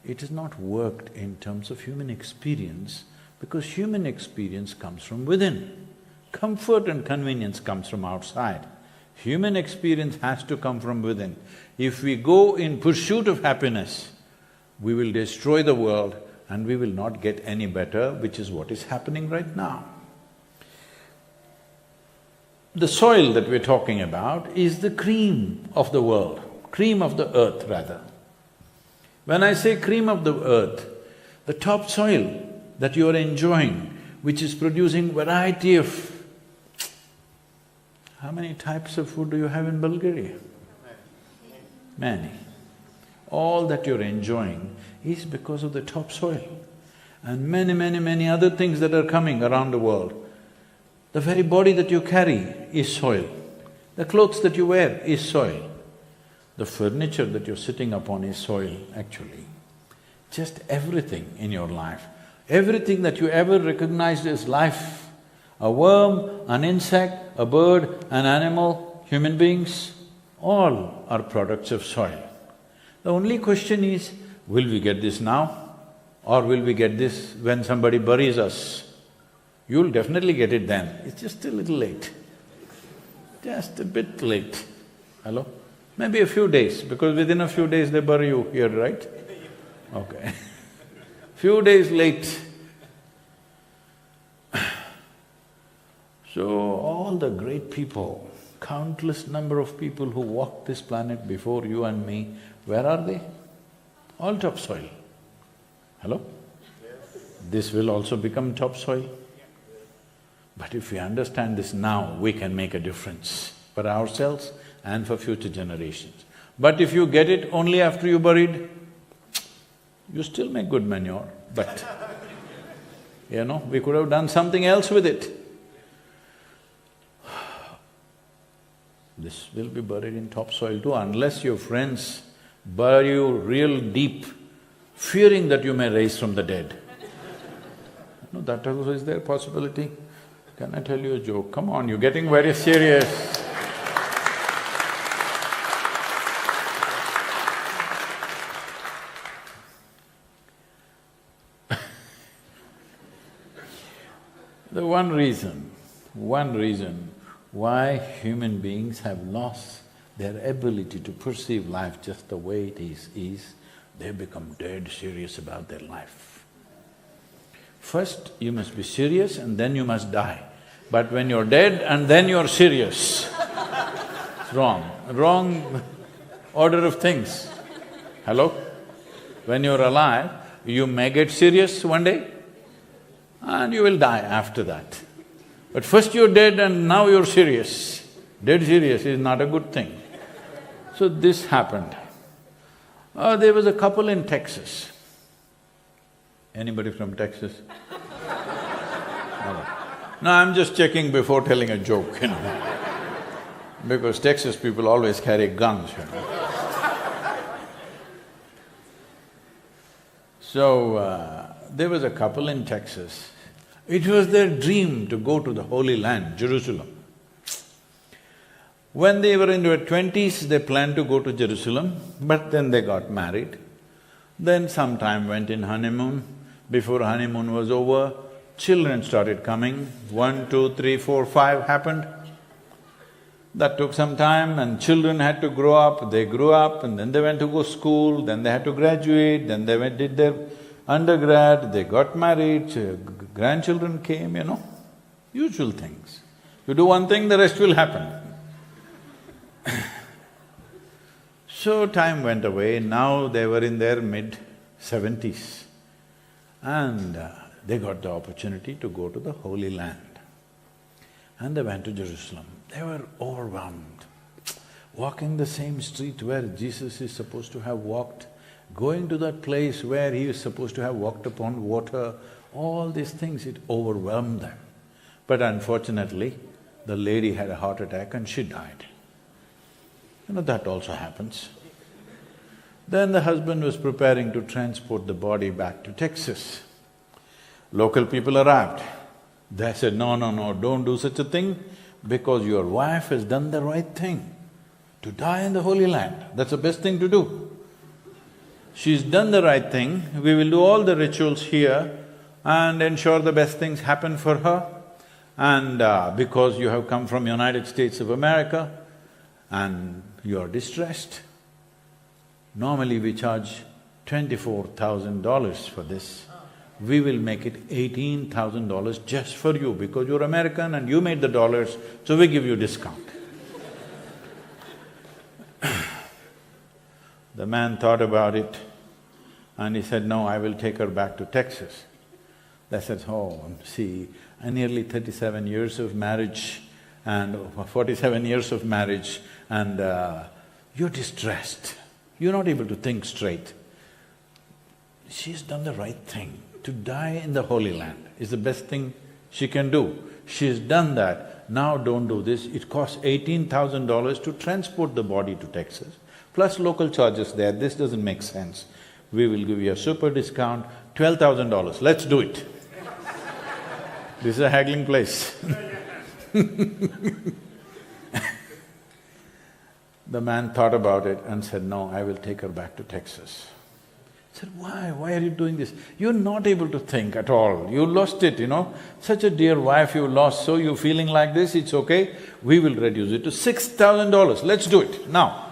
it has not worked in terms of human experience, because human experience comes from within. Comfort and convenience comes from outside. Human experience has to come from within. If we go in pursuit of happiness, we will destroy the world and we will not get any better, which is what is happening right now. The soil that we're talking about is the cream of the world, cream of the earth rather. When I say cream of the earth, the top soil that you are enjoying, which is producing variety of… How many types of food do you have in Bulgaria? Many. All that you're enjoying is because of the topsoil. And many other things that are coming around the world. The very body that you carry is soil. The clothes that you wear is soil. The furniture that you're sitting upon is soil, actually. Just everything in your life, everything that you ever recognized as life, a worm, an insect, a bird, an animal, human beings, all are products of soil. The only question is, will we get this now? Or will we get this when somebody buries us? You'll definitely get it then. It's just a little late. Just a bit late. Hello? Maybe a few days, because within a few days they bury you here, right? Okay. Few days late. So all the great people, countless number of people who walked this planet before you and me, where are they? All topsoil. Hello? This will also become topsoil. But if we understand this now, we can make a difference for ourselves and for future generations. But if you get it only after you buried, you still make good manure, but we could have done something else with it. This will be buried in topsoil too, unless your friends bury you real deep, fearing that you may rise from the dead. No, that also is there possibility. Can I tell you a joke? Come on, you're getting very serious. The one reason why human beings have lost their ability to perceive life just the way it is they become dead serious about their life. First, you must be serious and then you must die. But when you're dead and then you're serious, it's wrong order of things. Hello? When you're alive, you may get serious one day and you will die after that. But first you're dead and now you're serious. Dead serious is not a good thing. So this happened. There was a couple in Texas. Anybody from Texas? No, I'm just checking before telling a joke, because Texas people always carry guns, So, there was a couple in Texas. It was their dream to go to the Holy Land, Jerusalem. When they were in their 20s, they planned to go to Jerusalem, but then they got married. Then some time went in honeymoon. Before honeymoon was over, children started coming. 1, 2, 3, 4, 5 happened. That took some time and children had to grow up. They grew up and then they went to go school, then they had to graduate, then they did their undergrad, they got married, grandchildren came, usual things. You do one thing, the rest will happen. So time went away, now they were in their mid-70s and they got the opportunity to go to the Holy Land. And they went to Jerusalem. They were overwhelmed, walking the same street where Jesus is supposed to have walked, going to that place where he is supposed to have walked upon water, all these things, it overwhelmed them. But unfortunately, the lady had a heart attack and she died. That also happens. Then the husband was preparing to transport the body back to Texas. Local people arrived. They said, no, don't do such a thing, because your wife has done the right thing, to die in the Holy Land. That's the best thing to do. She's done the right thing, we will do all the rituals here and ensure the best things happen for her. And because you have come from United States of America and you're distressed, normally we charge $24,000 for this. We will make it $18,000 just for you, because you're American and you made the dollars, so we give you discount. The man thought about it and he said, no, I will take her back to Texas. They said, oh, see, nearly 37 years of marriage and 47 years of marriage and you're distressed. You're not able to think straight. She's done the right thing. To die in the Holy Land is the best thing she can do. She's done that. Now don't do this. It costs $18,000 to transport the body to Texas, plus local charges there. This doesn't make sense. We will give you a super discount, $12,000. Let's do it. This is a haggling place. The man thought about it and said, no, I will take her back to Texas. I said, why? Why are you doing this? You're not able to think at all. You lost it, Such a dear wife you lost, so you're feeling like this, it's okay. We will reduce it to $6,000. Let's do it, now.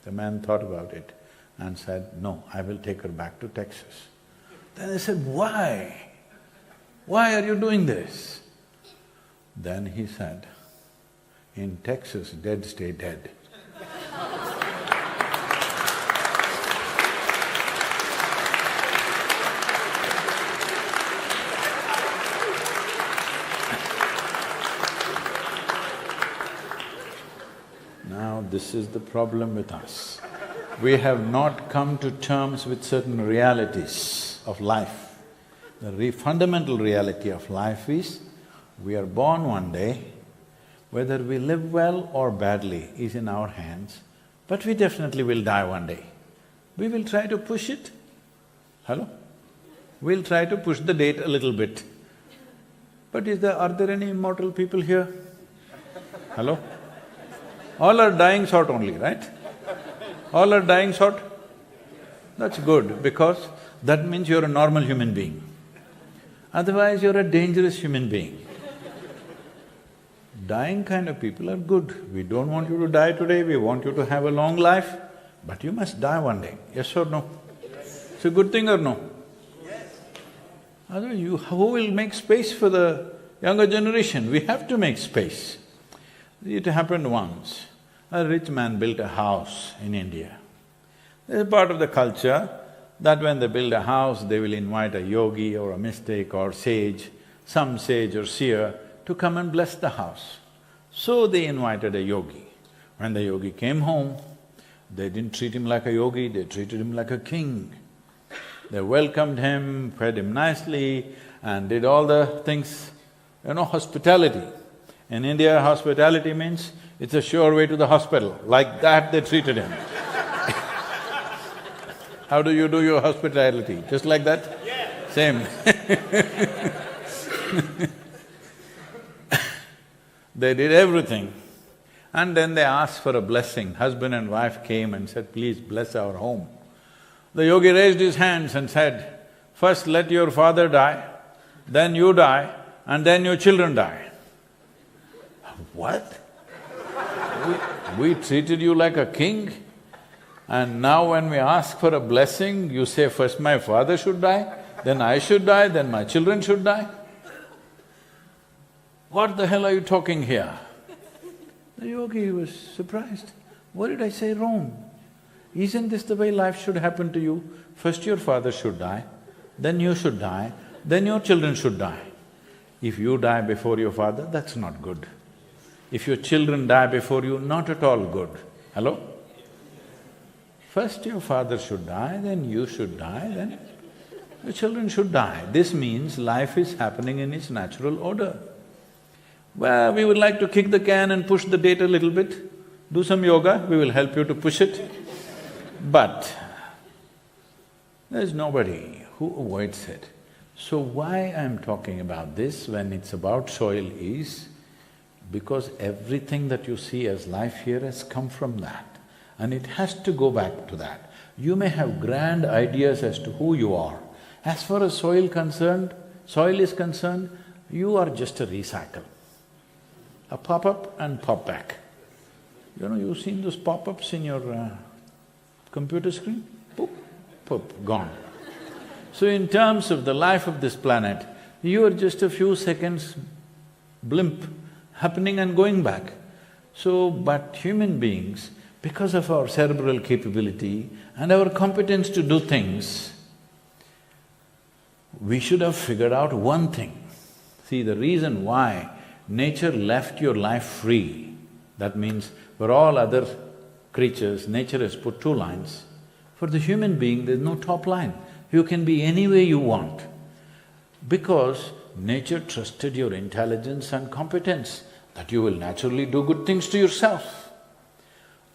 The man thought about it and said, no, I will take her back to Texas. Then I said, why? Why are you doing this? Then he said, in Texas, dead stay dead. Now, this is the problem with us. We have not come to terms with certain realities of life. The fundamental reality of life is, we are born one day, whether we live well or badly is in our hands, but we definitely will die one day. We will try to push it. Hello? We'll try to push the date a little bit. But are there any immortal people here? Hello? All are dying sort only, right? All are dying sort? That's good, because that means you're a normal human being. Otherwise, you're a dangerous human being. Dying kind of people are good. We don't want you to die today, we want you to have a long life, but you must die one day, yes or no? It's a good thing or no? Otherwise, who will make space for the younger generation? We have to make space. It happened once. A rich man built a house in India. There's part of the culture that when they build a house, they will invite a yogi or a mystic or sage, some sage or seer to come and bless the house. So they invited a yogi. When the yogi came home, they didn't treat him like a yogi, they treated him like a king. They welcomed him, fed him nicely and did all the things, hospitality. In India, hospitality means it's a sure way to the hospital. Like that they treated him. How do you do your hospitality? Just like that? Yeah. Same. They did everything. And then they asked for a blessing. Husband and wife came and said, please bless our home. The yogi raised his hands and said, first let your father die, then you die, and then your children die. What? We treated you like a king, and now when we ask for a blessing, you say first my father should die, then I should die, then my children should die? What the hell are you talking here? The yogi was surprised. What did I say wrong? Isn't this the way life should happen to you? First your father should die, then you should die, then your children should die. If you die before your father, that's not good. If your children die before you, not at all good. Hello? First your father should die, then you should die, then your children should die. This means life is happening in its natural order. Well, we would like to kick the can and push the date a little bit, do some yoga, we will help you to push it. But there's nobody who avoids it. So why I'm talking about this when it's about soil is because everything that you see as life here has come from that, and it has to go back to that. You may have grand ideas as to who you are. As far as soil is concerned, you are just a recycle. A pop-up and pop-back. You've seen those pop-ups in your computer screen? Poop, poop, gone. So in terms of the life of this planet, you are just a few seconds blimp, happening and going back. So, but human beings, because of our cerebral capability and our competence to do things, we should have figured out one thing. See, the reason why nature left your life free, that means for all other creatures, nature has put two lines. For the human being, there's no top line. You can be any way you want. Because nature trusted your intelligence and competence, that you will naturally do good things to yourself.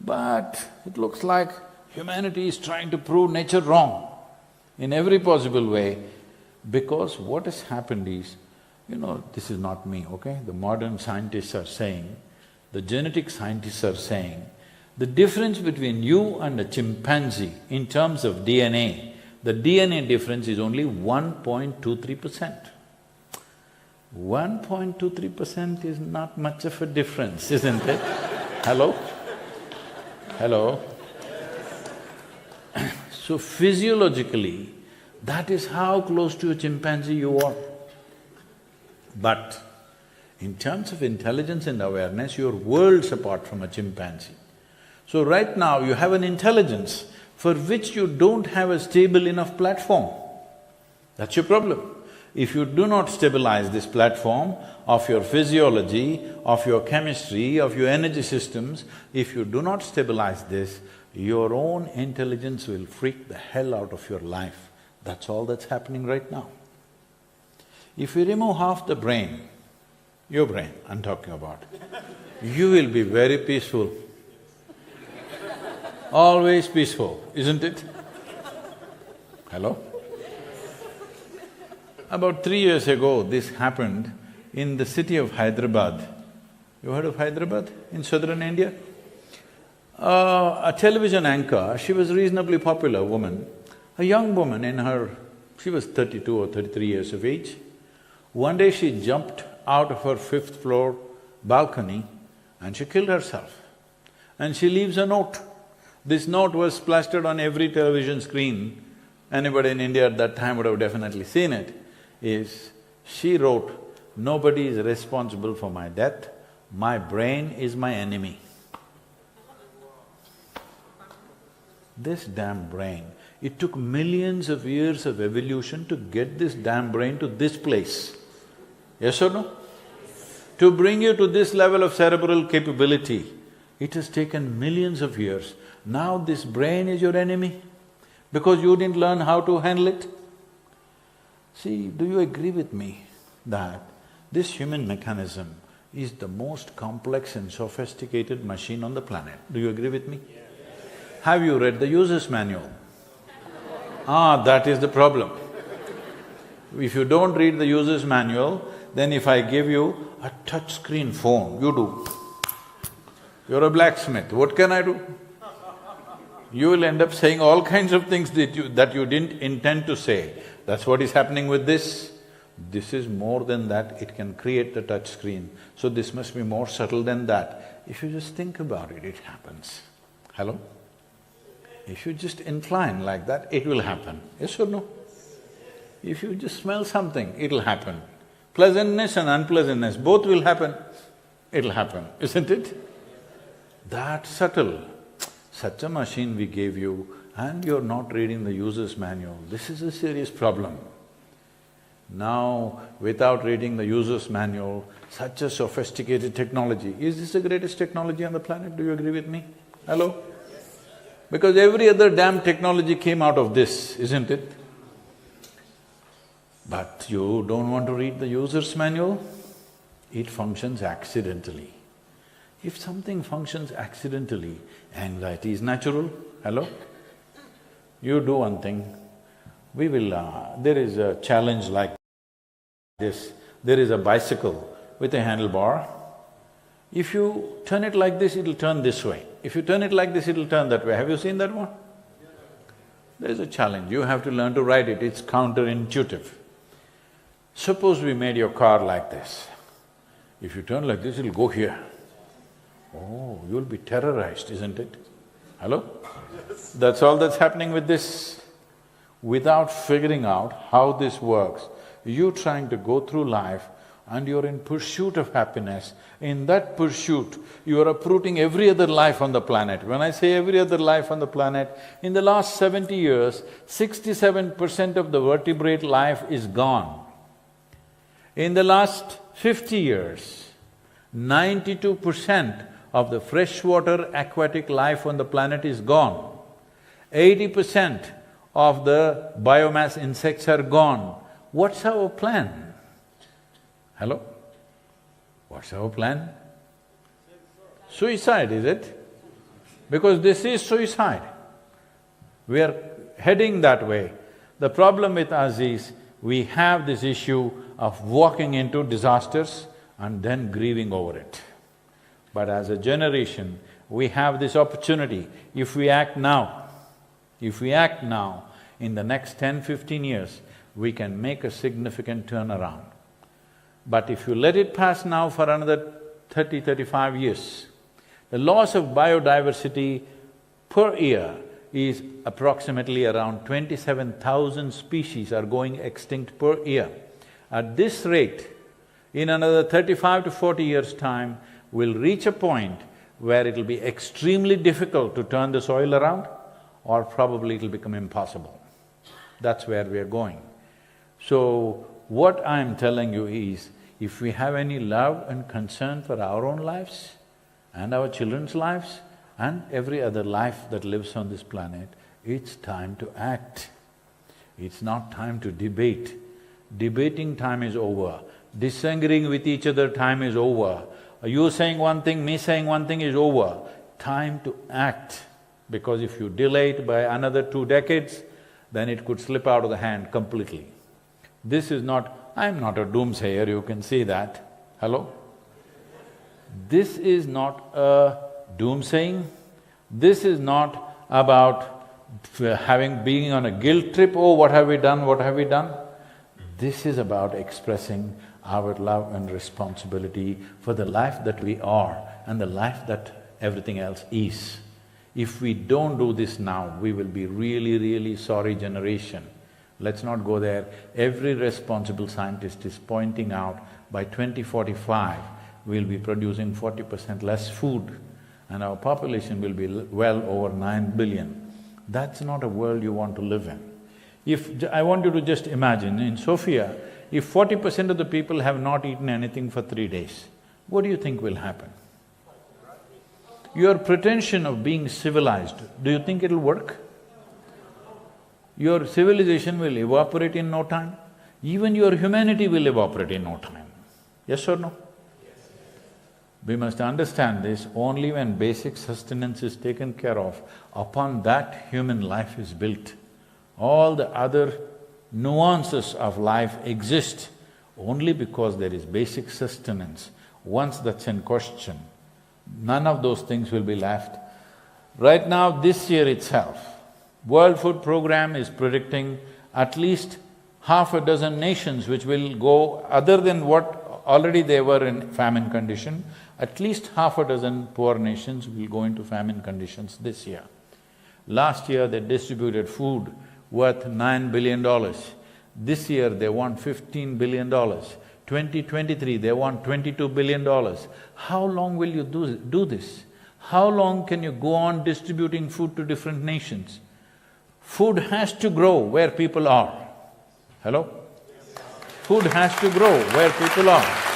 But it looks like humanity is trying to prove nature wrong in every possible way, because what has happened is, this is not me, okay? The modern scientists are saying, the genetic scientists are saying, the difference between you and a chimpanzee in terms of DNA, the DNA difference is only 1.23%. 1.23% is not much of a difference, isn't it? Hello? Hello? So physiologically, that is how close to a chimpanzee you are. But in terms of intelligence and awareness, you're worlds apart from a chimpanzee. So right now, you have an intelligence for which you don't have a stable enough platform. That's your problem. If you do not stabilize this platform of your physiology, of your chemistry, of your energy systems, if you do not stabilize this, your own intelligence will freak the hell out of your life. That's all that's happening right now. If you remove half the brain, your brain I'm talking about, you will be very peaceful. Always peaceful, isn't it? Hello? About 3 years ago, this happened in the city of Hyderabad. You heard of Hyderabad in southern India? A television anchor, she was a reasonably popular woman, a young woman in her… she was 32 or 33 years of age. One day she jumped out of her 5th floor balcony and she killed herself. And she leaves a note. This note was plastered on every television screen. Anybody in India at that time would have definitely seen it. She wrote, "Nobody is responsible for my death, my brain is my enemy." This damn brain, it took millions of years of evolution to get this damn brain to this place. Yes or no? To bring you to this level of cerebral capability, it has taken millions of years. Now this brain is your enemy because you didn't learn how to handle it. See, do you agree with me that this human mechanism is the most complex and sophisticated machine on the planet? Do you agree with me? Yes. Have you read the user's manual? That is the problem. If you don't read the user's manual, then if I give you a touch-screen phone, you do. You're a blacksmith, what can I do? You will end up saying all kinds of things that you didn't intend to say. That's what is happening with this. This is more than that, it can create the touch screen. So this must be more subtle than that. If you just think about it, it happens. Hello? If you just incline like that, it will happen. Yes or no? If you just smell something, it'll happen. Pleasantness and unpleasantness, both will happen. It'll happen, isn't it? That subtle. Such a machine we gave you and you're not reading the user's manual, this is a serious problem. Now, without reading the user's manual, such a sophisticated technology, is this the greatest technology on the planet? Do you agree with me? Hello? Because every other damn technology came out of this, isn't it? But you don't want to read the user's manual? It functions accidentally. If something functions accidentally, anxiety is natural. Hello? You do one thing, there is a challenge like this. There is a bicycle with a handlebar. If you turn it like this, it'll turn this way. If you turn it like this, it'll turn that way. Have you seen that one? There is a challenge, you have to learn to ride it, it's counterintuitive. Suppose we made your car like this. If you turn like this, it'll go here. Oh, you'll be terrorized, isn't it? Hello? That's all that's happening with this. Without figuring out how this works, you're trying to go through life and you're in pursuit of happiness. In that pursuit, you are uprooting every other life on the planet. When I say every other life on the planet, in the last 70 years, 67% of the vertebrate life is gone. In the last 50 years, 92% of the freshwater aquatic life on the planet is gone. 80% of the biomass insects are gone. What's our plan? Hello? What's our plan? Suicide, is it? Because this is suicide. We are heading that way. The problem with us is, we have this issue of walking into disasters and then grieving over it. But as a generation, we have this opportunity. If we act now, in the next 10-15 years, we can make a significant turnaround. But if you let it pass now for another 30-35 years, the loss of biodiversity per year is approximately around 27,000 species are going extinct per year. At this rate, in another 35 to 40 years' time, we'll reach a point where it'll be extremely difficult to turn the soil around, or probably it'll become impossible. That's where we are going. So, what I'm telling you is, if we have any love and concern for our own lives and our children's lives and every other life that lives on this planet, it's time to act. It's not time to debate. Debating time is over. Disagreeing with each other time is over. You saying one thing, me saying one thing is over. Time to act. Because if you delay it by another 2 decades, then it could slip out of the hand completely. This is not… I'm not a doomsayer, you can see that. Hello? This is not a doomsaying. This is not about being on a guilt trip, oh, what have we done, what have we done? This is about expressing our love and responsibility for the life that we are and the life that everything else is. If we don't do this now, we will be really, really sorry generation. Let's not go there. Every responsible scientist is pointing out by 2045, we'll be producing 40% less food and our population will be well over 9 billion. That's not a world you want to live in. I want you to just imagine, in Sofia, if 40% of the people have not eaten anything for 3 days, what do you think will happen? Your pretension of being civilized, do you think it'll work? Your civilization will evaporate in no time. Even your humanity will evaporate in no time. Yes or no? We must understand this, only when basic sustenance is taken care of, upon that human life is built. All the other nuances of life exist only because there is basic sustenance. Once that's in question, none of those things will be left. Right now, this year itself, World Food Programme is predicting at least half a dozen nations which will go, other than what already they were in famine condition, at least half a dozen poor nations will go into famine conditions this year. Last year they distributed food worth $9 billion. This year they want $15 billion. 2023 they want $22 billion. How long will you do this? How long can you go on distributing food to different nations? Food has to grow where people are. Hello? Food has to grow where people are.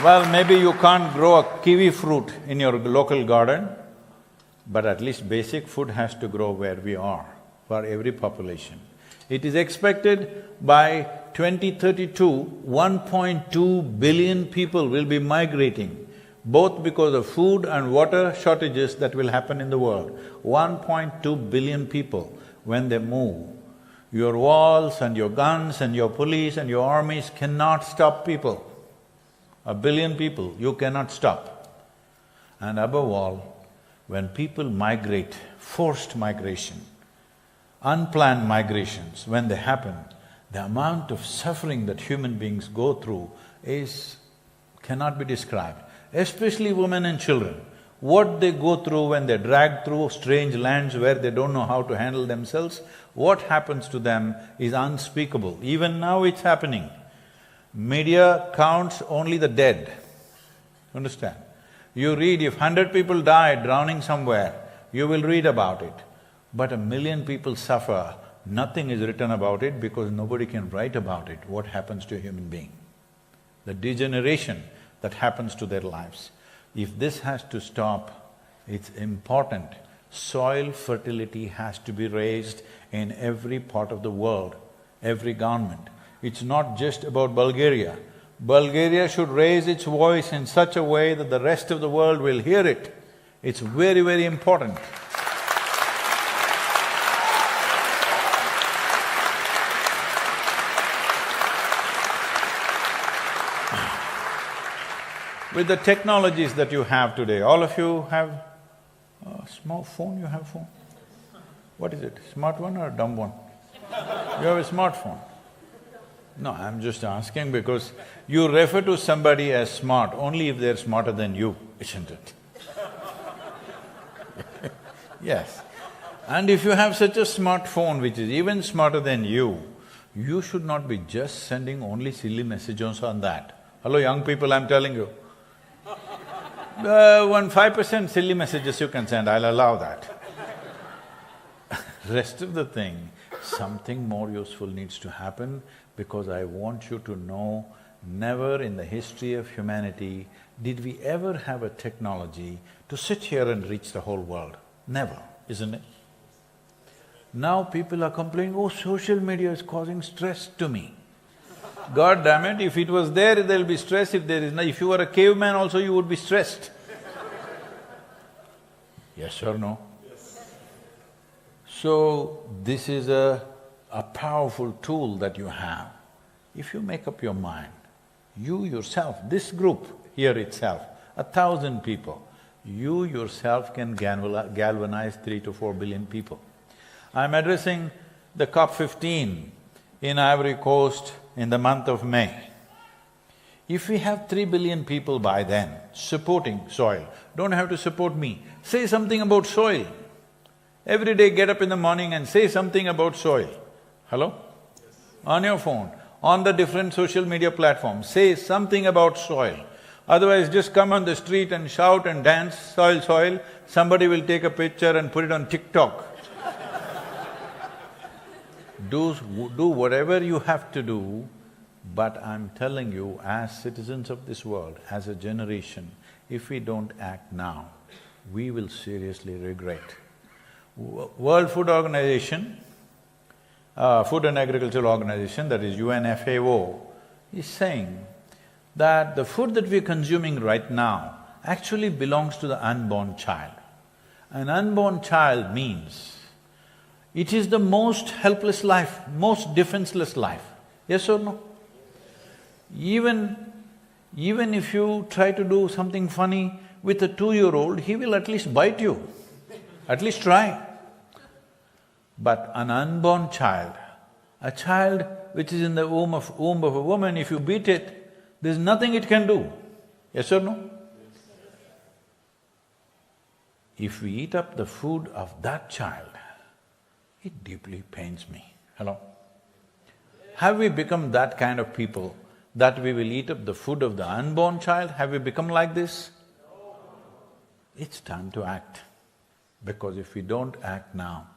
Well, maybe you can't grow a kiwi fruit in your local garden, but at least basic food has to grow where we are, for every population. It is expected by 2032, 1.2 billion people will be migrating, both because of food and water shortages that will happen in the world. 1.2 billion people, when they move, your walls and your guns and your police and your armies cannot stop people. 1 billion people, you cannot stop. And above all, when people migrate, forced migration, unplanned migrations, when they happen, the amount of suffering that human beings go through cannot be described, especially women and children. What they go through when they're dragged through strange lands where they don't know how to handle themselves, what happens to them is unspeakable. Even now it's happening. Media counts only the dead, understand? You read, if 100 people died drowning somewhere, you will read about it. But 1 million people suffer Nothing is written about it because nobody can write about it, what happens to a human being, the degeneration that happens to their lives. If this has to stop, it's important. Soil fertility has to be raised in every part of the world, every government. It's not just about Bulgaria. Bulgaria should raise its voice in such a way that the rest of the world will hear it. It's very, very important. With the technologies that you have today, all of you have a small phone, you have phone? What is it, smart one or a dumb one? You have a smartphone. No, I'm just asking because you refer to somebody as smart only if they're smarter than you, isn't it? Yes. And if you have such a smartphone which is even smarter than you should not be just sending only silly messages on that. Hello, young people, I'm telling you. 5% silly messages you can send, I'll allow that. Rest of the thing, something more useful needs to happen because I want you to know, never in the history of humanity did we ever have a technology to sit here and reach the whole world. Never, isn't it? Now people are complaining, oh, social media is causing stress to me. God damn it, if it was there, there'll be stress. If there is no… if you were a caveman also, you would be stressed. Yes or no? Yes. So, this is a powerful tool that you have. If you make up your mind, you yourself, this group here itself, 1,000 people, you yourself can galvanize 3 to 4 billion people. I'm addressing the COP15 in Ivory Coast in the month of May. If we have 3 billion people by then supporting soil, don't have to support me, say something about soil. Every day get up in the morning and say something about soil. Hello? Yes. On your phone, on the different social media platforms, say something about soil. Otherwise, just come on the street and shout and dance, soil, soil, somebody will take a picture and put it on TikTok. Do whatever you have to do, but I'm telling you, as citizens of this world, as a generation, if we don't act now, we will seriously regret. World Food Organization, Food and Agricultural Organization, that is UNFAO, is saying that the food that we're consuming right now actually belongs to the unborn child. An unborn child means it is the most helpless life, most defenseless life. Yes or no? Even if you try to do something funny with a 2-year-old, he will at least bite you, at least try. But an unborn child, a child which is in the womb of a woman, if you beat it, there's nothing it can do. Yes or no? If we eat up the food of that child, it deeply pains me. Hello? Have we become that kind of people that we will eat up the food of the unborn child? Have we become like this? It's time to act. Because if we don't act now,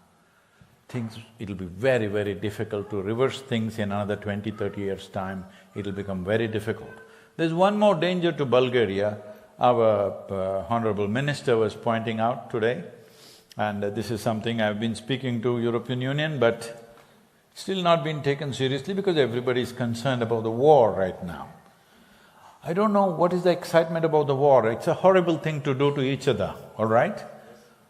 it'll be very, very difficult to reverse things in another 20, 30 years' time. It'll become very difficult. There's one more danger to Bulgaria, our Honorable Minister was pointing out today. And this is something I've been speaking to European Union, but still not been taken seriously because everybody is concerned about the war right now. I don't know what is the excitement about the war. It's a horrible thing to do to each other, all right?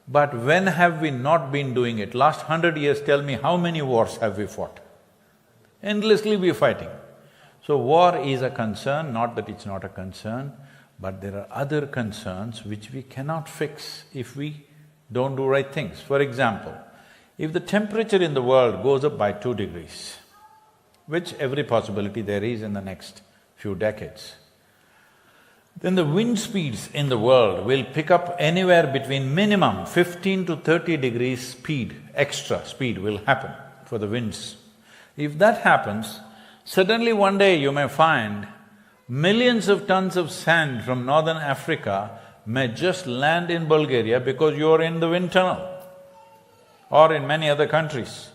But when have we not been doing it? Last 100 years, tell me how many wars have we fought? Endlessly we're fighting. So war is a concern, not that it's not a concern, but there are other concerns which we cannot fix if we don't do right things. For example, if the temperature in the world goes up by 2 degrees, which every possibility there is in the next few decades, then the wind speeds in the world will pick up anywhere between minimum 15 to 30 degrees speed, extra speed will happen for the winds. If that happens, suddenly one day you may find millions of tons of sand from northern Africa may just land in Bulgaria because you're in the wind tunnel or in many other countries.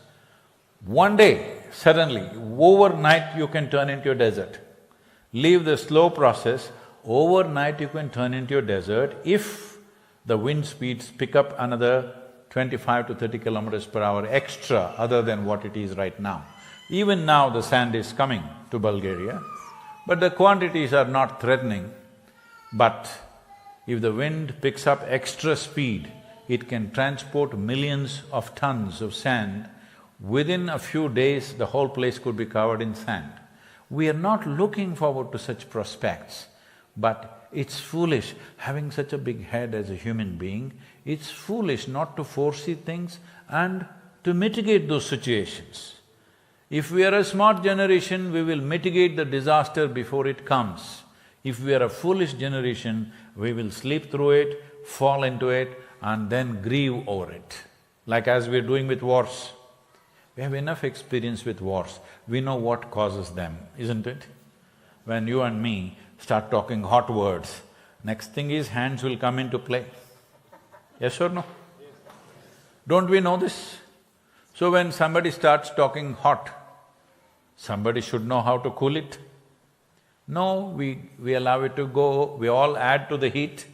One day, suddenly, overnight you can turn into a desert. Leave the slow process, overnight you can turn into a desert if the wind speeds pick up another 25 to 30 kilometers per hour extra other than what it is right now. Even now the sand is coming to Bulgaria, but the quantities are not threatening. But if the wind picks up extra speed, it can transport millions of tons of sand. Within a few days, the whole place could be covered in sand. We are not looking forward to such prospects, but it's foolish having such a big head as a human being. It's foolish not to foresee things and to mitigate those situations. If we are a smart generation, we will mitigate the disaster before it comes. If we are a foolish generation, we will sleep through it, fall into it, and then grieve over it. Like as we're doing with wars. We have enough experience with wars, we know what causes them, isn't it? When you and me start talking hot words, next thing is hands will come into play. Yes or no? Don't we know this? So when somebody starts talking hot, somebody should know how to cool it. No, we allow it to go, we all add to the heat,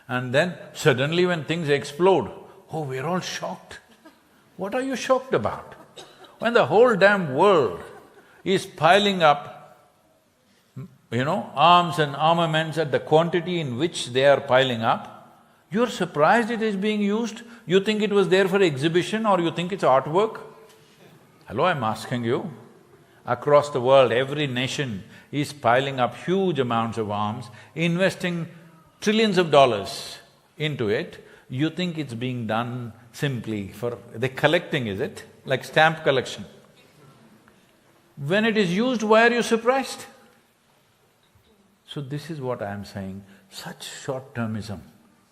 and then suddenly when things explode, oh, we're all shocked. What are you shocked about? When the whole damn world is piling up, arms and armaments at the quantity in which they are piling up, you're surprised it is being used? You think it was there for exhibition or you think it's artwork? Hello, I'm asking you. Across the world, every nation is piling up huge amounts of arms, investing trillions of dollars into it. You think it's being done simply for… they're collecting, is it? Like stamp collection. When it is used, why are you surprised? So this is what I'm saying, such short-termism.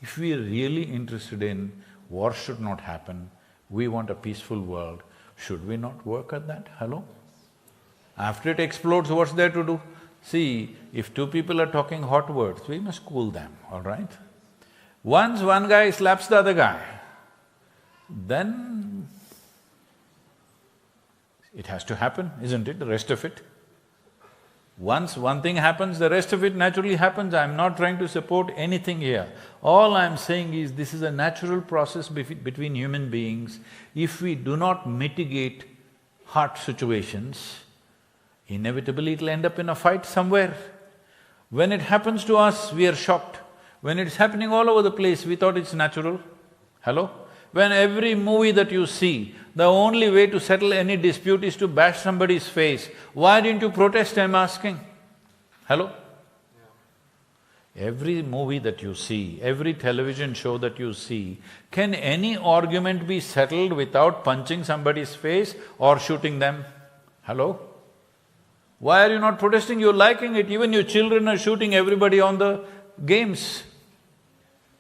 If we are really interested in war should not happen, we want a peaceful world, should we not work at that? Hello? After it explodes, what's there to do? See, if two people are talking hot words, we must cool them, all right? Once one guy slaps the other guy, then it has to happen, isn't it, the rest of it? Once one thing happens, the rest of it naturally happens. I'm not trying to support anything here. All I'm saying is this is a natural process between human beings. If we do not mitigate hard situations, inevitably it'll end up in a fight somewhere. When it happens to us, we are shocked. When it's happening all over the place, we thought it's natural. Hello? When every movie that you see, the only way to settle any dispute is to bash somebody's face. Why didn't you protest, I'm asking? Hello? Every movie that you see, every television show that you see, can any argument be settled without punching somebody's face or shooting them? Hello? Why are you not protesting? You're liking it, even your children are shooting everybody on the games.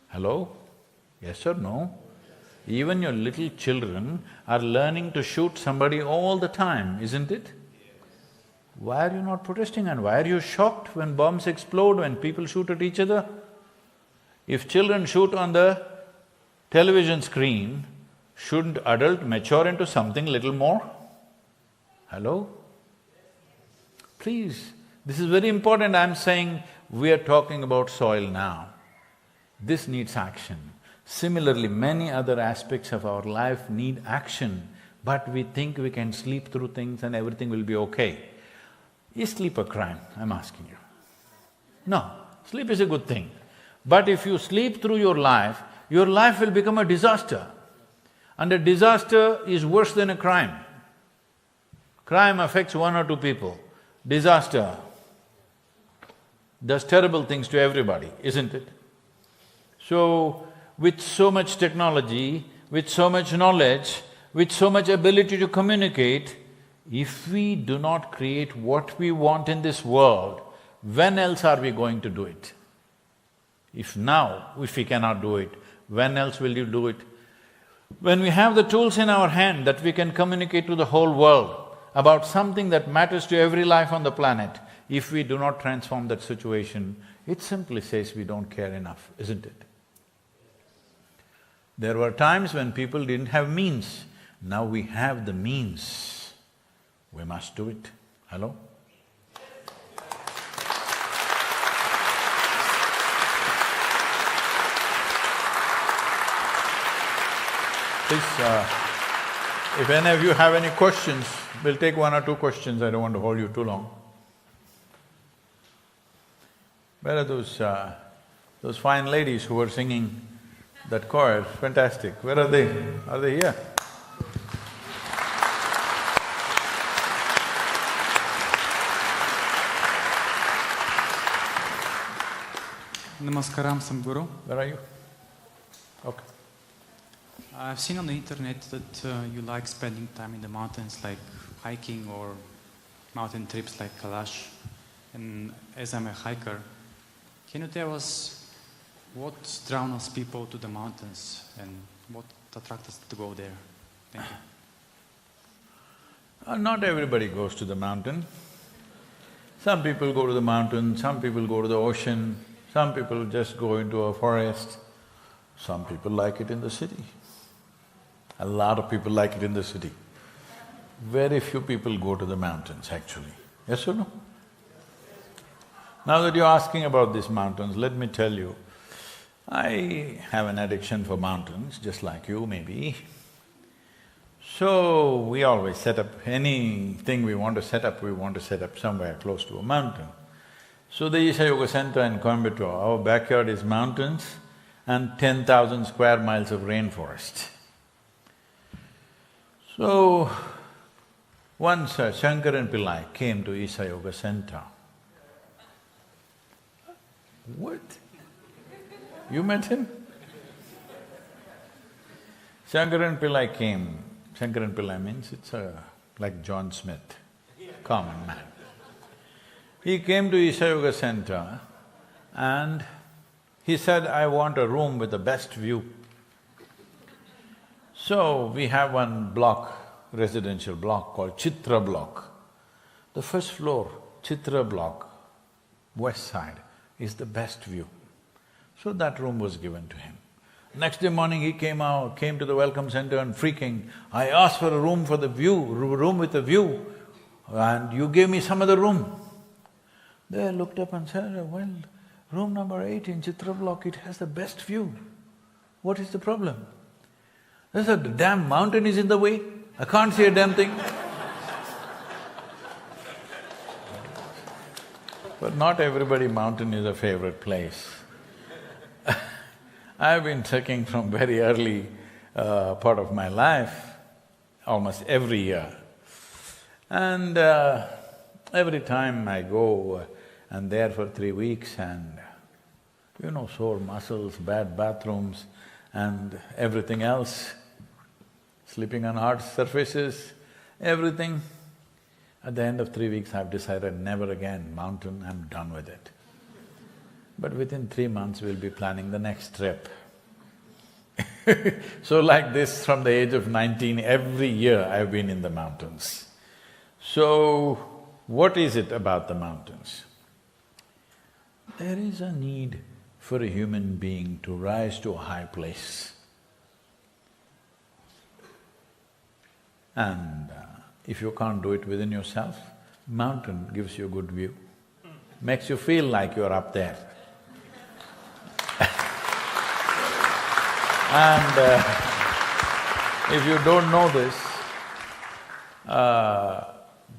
Hello? Yes or no? Even your little children are learning to shoot somebody all the time, isn't it? Why are you not protesting and why are you shocked when bombs explode, when people shoot at each other? If children shoot on the television screen, shouldn't adult mature into something little more? Hello? Please, this is very important. I'm saying we are talking about soil now. This needs action. Similarly, many other aspects of our life need action, but we think we can sleep through things and everything will be okay. Is sleep a crime? I'm asking you. No, sleep is a good thing. But if you sleep through your life will become a disaster. And a disaster is worse than a crime. Crime affects one or two people. Disaster does terrible things to everybody, isn't it? So, with so much technology, with so much knowledge, with so much ability to communicate, if we do not create what we want in this world, when else are we going to do it? If we cannot do it, when else will you do it? When we have the tools in our hand that we can communicate to the whole world about something that matters to every life on the planet, if we do not transform that situation, it simply says we don't care enough, isn't it? There were times when people didn't have means, now we have the means. We must do it. Hello? Please, if any of you have any questions, we'll take 1 or 2 questions, I don't want to hold you too long. Where are those fine ladies who were singing that choir? Fantastic. Where are they? Are they here? Namaskaram, Sadhguru. Where are you? Okay. I've seen on the internet that you like spending time in the mountains, like hiking or mountain trips like Kailash. And as I'm a hiker, can you tell us what draws people to the mountains and what attracts us to go there? Thank you. Not everybody goes to the mountain. Some people go to the mountain, some people go to the ocean, some people just go into a forest, some people like it in the city. A lot of people like it in the city. Very few people go to the mountains actually. Yes or no? Now that you're asking about these mountains, let me tell you, I have an addiction for mountains, just like you maybe. So, we always set up anything we want to set up somewhere close to a mountain. So the Isha Yoga Center in Coimbatore, our backyard is mountains and 10,000 square miles of rainforest. So, once Shankaran Pillai came to Isha Yoga Center. What? You met him? Shankaran Pillai came. Shankaran Pillai means it's like John Smith, common man. He came to Isha Yoga Center and he said, I want a room with the best view. So, we have one block, residential block called Chitra block. The first floor, Chitra block, west side, is the best view. So that room was given to him. Next day morning he came to the welcome center and freaking, I asked for a room for the view, room with a view, and you gave me some other room. They looked up and said, well, room number 8 in Chitra block, it has the best view. What is the problem? They said, the damn mountain is in the way, I can't see a damn thing. But not everybody mountain is a favorite place. I've been trekking from very early part of my life, almost every year. And every time I go and there for 3 weeks and sore muscles, bad bathrooms and everything else, sleeping on hard surfaces, everything. At the end of 3 weeks, I've decided never again, mountain, I'm done with it. But within 3 months, we'll be planning the next trip. So like this, from the age of 19, every year I've been in the mountains. So, what is it about the mountains? There is a need for a human being to rise to a high place. And if you can't do it within yourself, mountain gives you a good view, makes you feel like you're up there. And if you don't know this,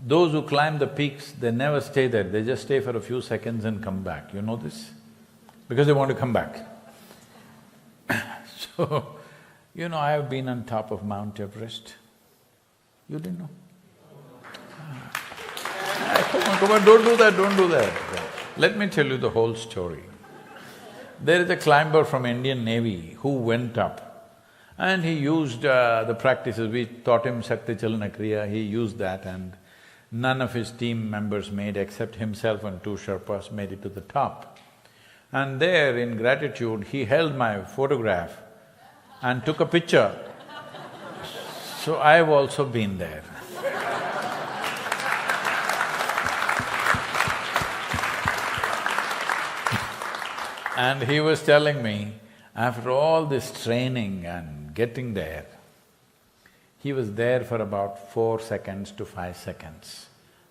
those who climb the peaks, they never stay there, they just stay for a few seconds and come back. You know this? Because they want to come back. So, I've been on top of Mount Everest. You didn't know? Come on, don't do that. Let me tell you the whole story. There is a climber from Indian Navy who went up and he used the practices, we taught him Shakti Chalana Kriya, he used that and none of his team members made except himself and 2 Sherpas made it to the top. And there, in gratitude, he held my photograph and took a picture. So I've also been there. And he was telling me, after all this training and getting there, He was there for about 4 seconds to 5 seconds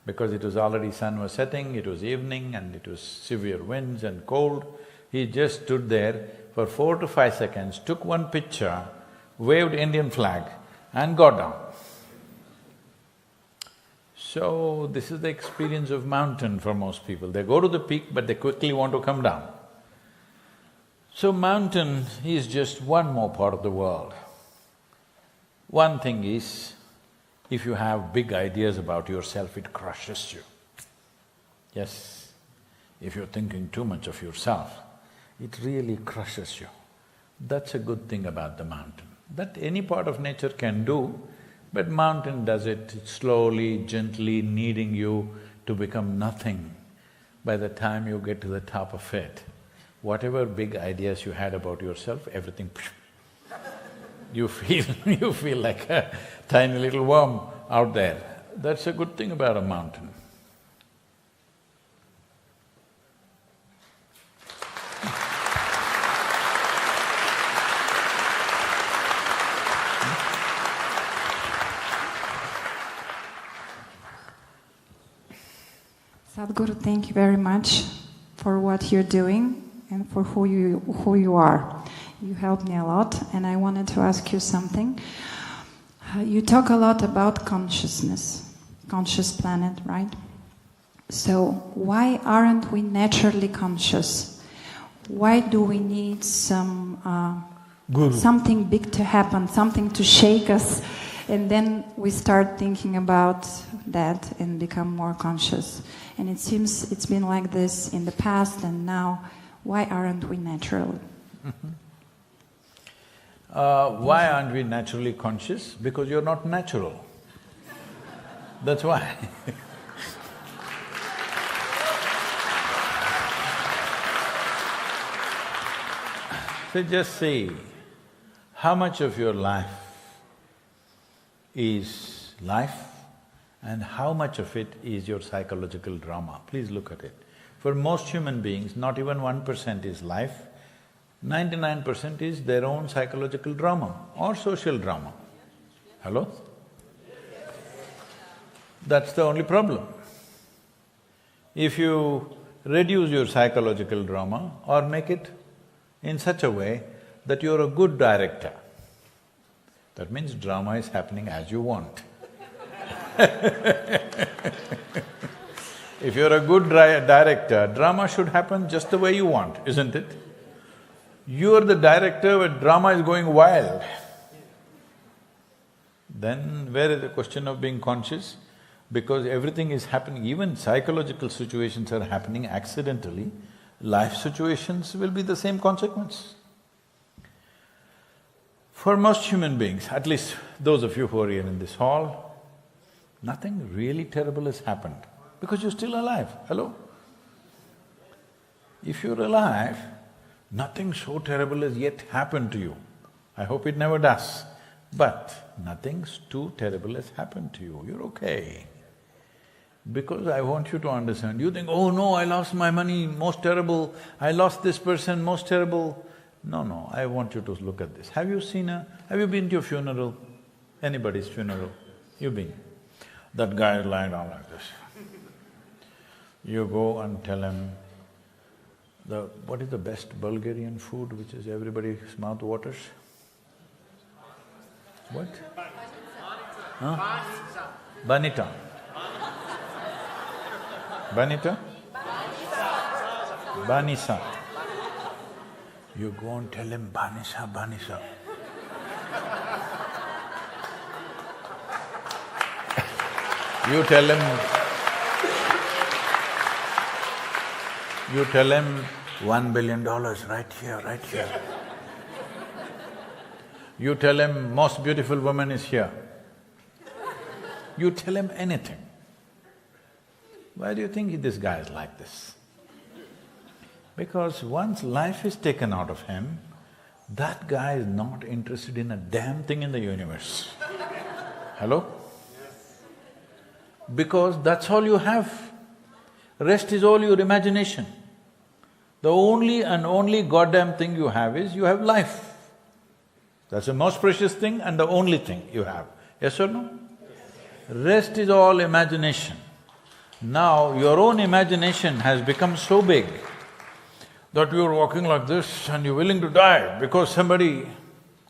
because it was already… sun was setting, it was evening and it was severe winds and cold. He just stood there for 4 to 5 seconds, took one picture, waved Indian flag and got down. So, this is the experience of mountain for most people. They go to the peak but they quickly want to come down. So mountain is just one more part of the world. One thing is, if you have big ideas about yourself, it crushes you. Yes, if you're thinking too much of yourself, it really crushes you. That's a good thing about the mountain. That any part of nature can do, but mountain does it slowly, gently, needing you to become nothing. By the time you get to the top of it, whatever big ideas you had about yourself, everything you feel like a tiny little worm out there. That's a good thing about a mountain. Sadhguru, thank you very much for what you're doing and for who you are. You helped me a lot, and I wanted to ask you something. You talk a lot about consciousness, conscious planet, right? So why aren't we naturally conscious? Why do we need something big to happen, something to shake us, and then we start thinking about that and become more conscious? And it seems it's been like this in the past, and now, why aren't we natural? Why aren't we naturally conscious? Because you're not natural. That's why. So just see, how much of your life is life and how much of it is your psychological drama. Please look at it. For most human beings, not even 1% is life, 99% is their own psychological drama or social drama. Hello? That's the only problem. If you reduce your psychological drama or make it in such a way that you're a good director, that means drama is happening as you want. If you're a good director, drama should happen just the way you want, isn't it? You're the director where drama is going wild. Then where is the question of being conscious? Because everything is happening, even psychological situations are happening accidentally, life situations will be the same consequence. For most human beings, at least those of you who are here in this hall, nothing really terrible has happened because you're still alive. Hello? If you're alive, nothing so terrible has yet happened to you. I hope it never does. But nothing too terrible has happened to you, you're okay. Because I want you to understand, you think, oh no, I lost my money, most terrible, I lost this person, most terrible. No, I want you to look at this. Have you been to a funeral? Anybody's funeral? You've been. That guy is lying down like this. You go and tell him, what is the best Bulgarian food which is everybody's mouth waters? What? Huh? Banita. Banita? Banisa. You go and tell him, Banisa, Banisa. You tell him, $1 billion right here, right here. You tell him, most beautiful woman is here. You tell him anything. Why do you think this guy is like this? Because once life is taken out of him, that guy is not interested in a damn thing in the universe. Hello? Because that's all you have. Rest is all your imagination. The only and only goddamn thing you have is you have life. That's the most precious thing and the only thing you have. Yes or no? Rest is all imagination. Now, your own imagination has become so big that you're walking like this and you're willing to die because somebody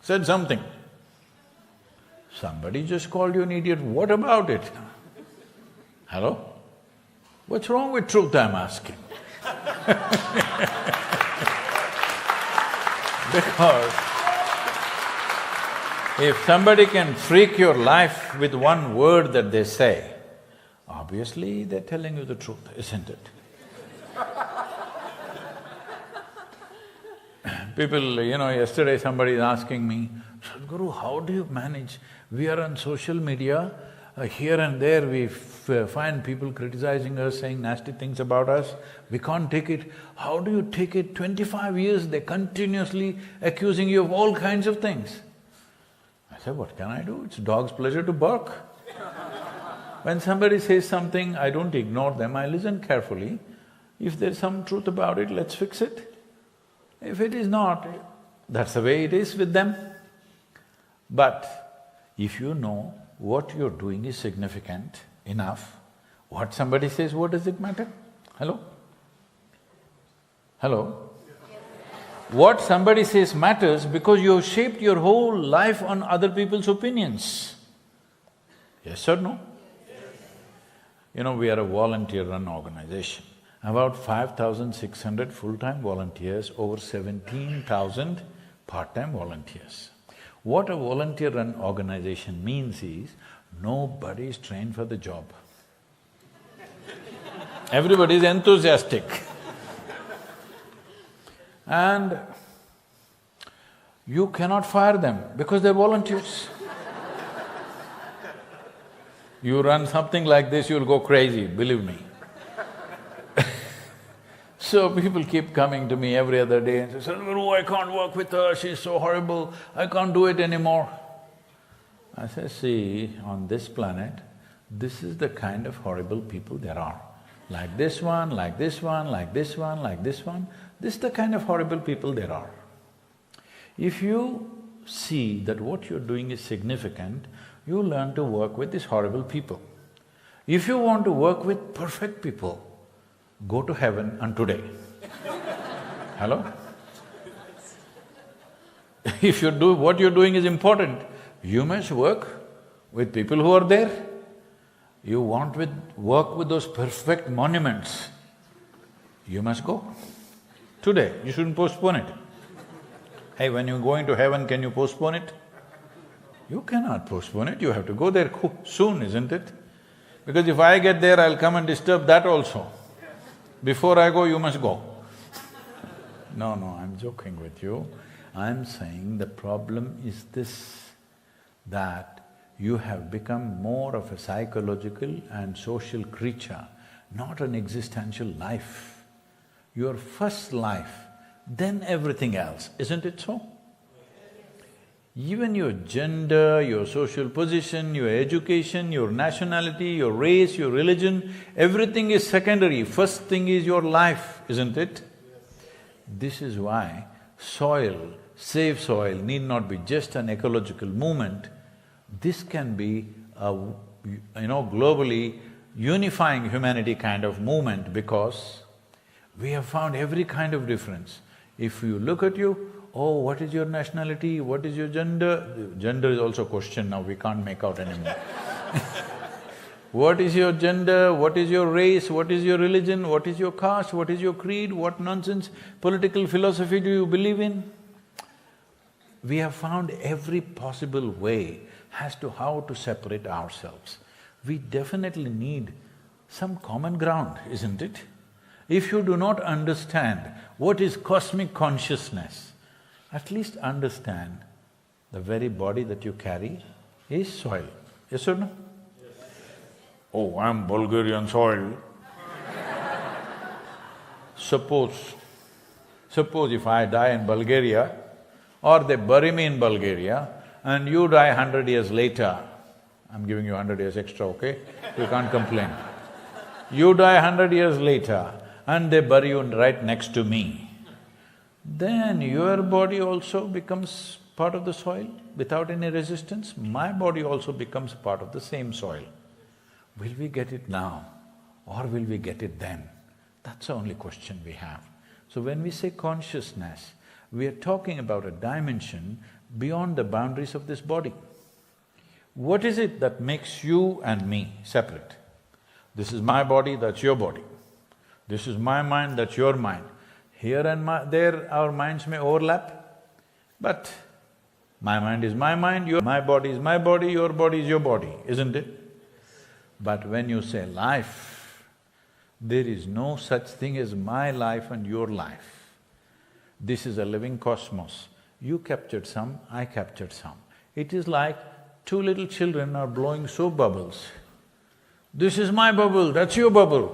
said something. Somebody just called you an idiot, what about it? Hello? What's wrong with truth, I'm asking? Because if somebody can freak your life with one word that they say, obviously they're telling you the truth, isn't it? People, yesterday somebody is asking me, Sadhguru, how do you manage? We are on social media, here and there we find people criticizing us, saying nasty things about us. We can't take it. How do you take it? 25 years they're continuously accusing you of all kinds of things. I said, what can I do? It's dog's pleasure to bark. When somebody says something, I don't ignore them, I listen carefully. If there's some truth about it, let's fix it. If it is not, that's the way it is with them. But if you know what you're doing is significant enough, what somebody says, what does it matter? Hello? Hello? What somebody says matters because you've shaped your whole life on other people's opinions. Yes or no? We are a volunteer-run organization. About 5,600 full-time volunteers, over 17,000 part-time volunteers. What a volunteer-run organization means is, nobody is trained for the job. Everybody is enthusiastic. And you cannot fire them because they're volunteers. You run something like this, you'll go crazy, believe me. So people keep coming to me every other day and say, Sadhguru, I can't work with her, she's so horrible, I can't do it anymore. I say, see, on this planet, this is the kind of horrible people there are. Like this one, like this one, like this one, like this one, this is the kind of horrible people there are. If you see that what you're doing is significant, you learn to work with these horrible people. If you want to work with perfect people, go to heaven and today. Hello? If what you're doing is important, you must work with people who are there. You want to work with those perfect monuments, you must go. Today, you shouldn't postpone it. Hey, when you're going to heaven, can you postpone it? You cannot postpone it, you have to go there soon, isn't it? Because if I get there, I'll come and disturb that also. Before I go, you must go. No, I'm joking with you. I'm saying the problem is this, that you have become more of a psychological and social creature, not an existential life. Your first life, then everything else, isn't it so? Even your gender, your social position, your education, your nationality, your race, your religion, everything is secondary. First thing is your life, isn't it? This is why soil, SaveSoil need not be just an ecological movement. This can be a, globally unifying humanity kind of movement because we have found every kind of difference. If you look at you, oh, what is your nationality, what is your gender? Gender is also a question now, we can't make out anymore. What is your gender, what is your race, what is your religion, what is your caste, what is your creed, what nonsense political philosophy do you believe in? We have found every possible way as to how to separate ourselves. We definitely need some common ground, isn't it? If you do not understand what is cosmic consciousness, at least understand the very body that you carry is soil. Yes or no? Yes. Oh, I'm Bulgarian soil. Suppose if I die in Bulgaria or they bury me in Bulgaria and you die 100 years later, I'm giving you 100 years extra, okay? You can't complain. You die 100 years later and they bury you right next to me, then your body also becomes part of the soil without any resistance, my body also becomes part of the same soil. Will we get it now or will we get it then? That's the only question we have. So when we say consciousness, we are talking about a dimension beyond the boundaries of this body. What is it that makes you and me separate? This is my body, that's your body. This is my mind, that's your mind. Here and there our minds may overlap, but my mind is my mind, my body is my body, your body is your body, isn't it? But when you say life, there is no such thing as my life and your life. This is a living cosmos. You captured some, I captured some. It is like two little children are blowing soap bubbles. This is my bubble, that's your bubble.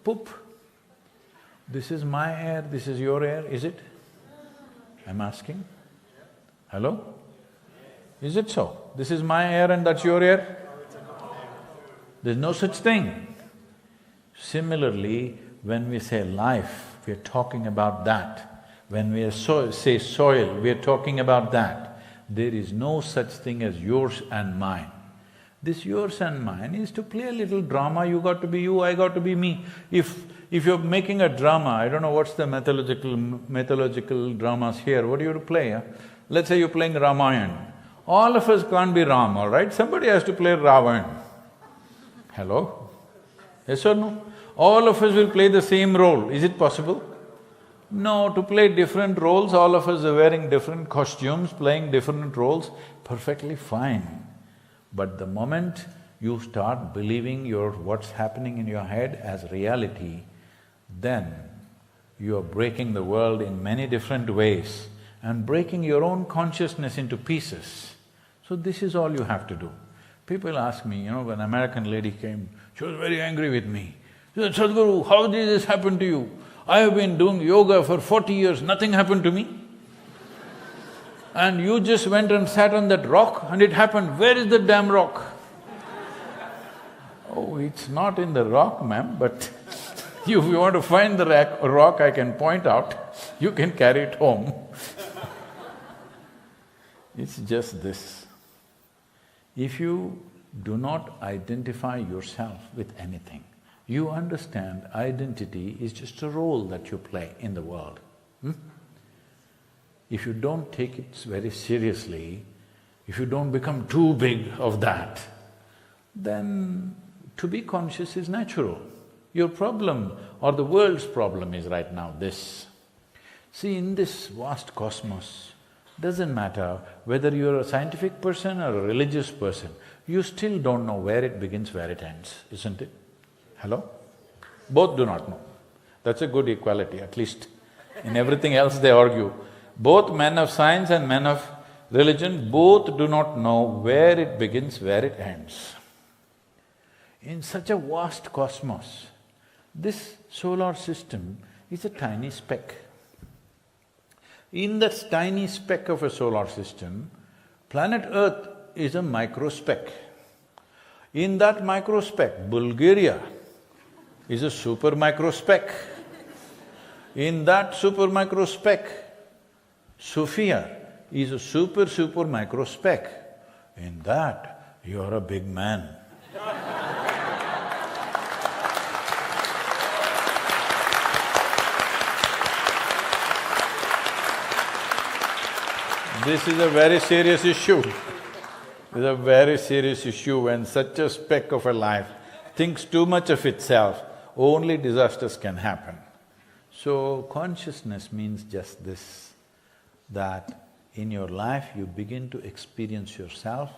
Poop. This is my air, this is your air, is it? I'm asking. Hello? Is it so? This is my air and that's your air? There's no such thing. Similarly, when we say life, we are talking about that. When we say soil, we are talking about that. There is no such thing as yours and mine. This yours and mine is to play a little drama, you got to be you, I got to be me. If you're making a drama, I don't know what's the mythological dramas here, what do you have to play, huh? Let's say you're playing Ramayana. All of us can't be Ram, all right? Somebody has to play Ravan. Hello? Yes or no? All of us will play the same role, is it possible? No, to play different roles, all of us are wearing different costumes, playing different roles, perfectly fine. But the moment you start believing what's happening in your head as reality, then you are breaking the world in many different ways and breaking your own consciousness into pieces. So this is all you have to do. People ask me, when an American lady came, she was very angry with me. She said, Sadhguru, how did this happen to you? I have been doing yoga for 40 years, nothing happened to me. And you just went and sat on that rock and it happened. Where is the damn rock? Oh, it's not in the rock, ma'am, but if you want to find the rock, I can point out, you can carry it home. It's just this. If you do not identify yourself with anything, you understand identity is just a role that you play in the world. If you don't take it very seriously, if you don't become too big of that, then to be conscious is natural. Your problem or the world's problem is right now this. See, in this vast cosmos, doesn't matter whether you're a scientific person or a religious person, you still don't know where it begins, where it ends, isn't it? Hello? Both do not know. That's a good equality, at least. In everything else they argue. Both men of science and men of religion, both do not know where it begins, where it ends. In such a vast cosmos, this solar system is a tiny speck. In that tiny speck of a solar system, planet Earth is a microspeck. In that microspeck, Bulgaria is a super microspeck. In that super microspeck, Sofia is a super microspeck. In that, you're a big man. This is a very serious issue. It's a very serious issue when such a speck of a life thinks too much of itself, only disasters can happen. So consciousness means just this, that in your life you begin to experience yourself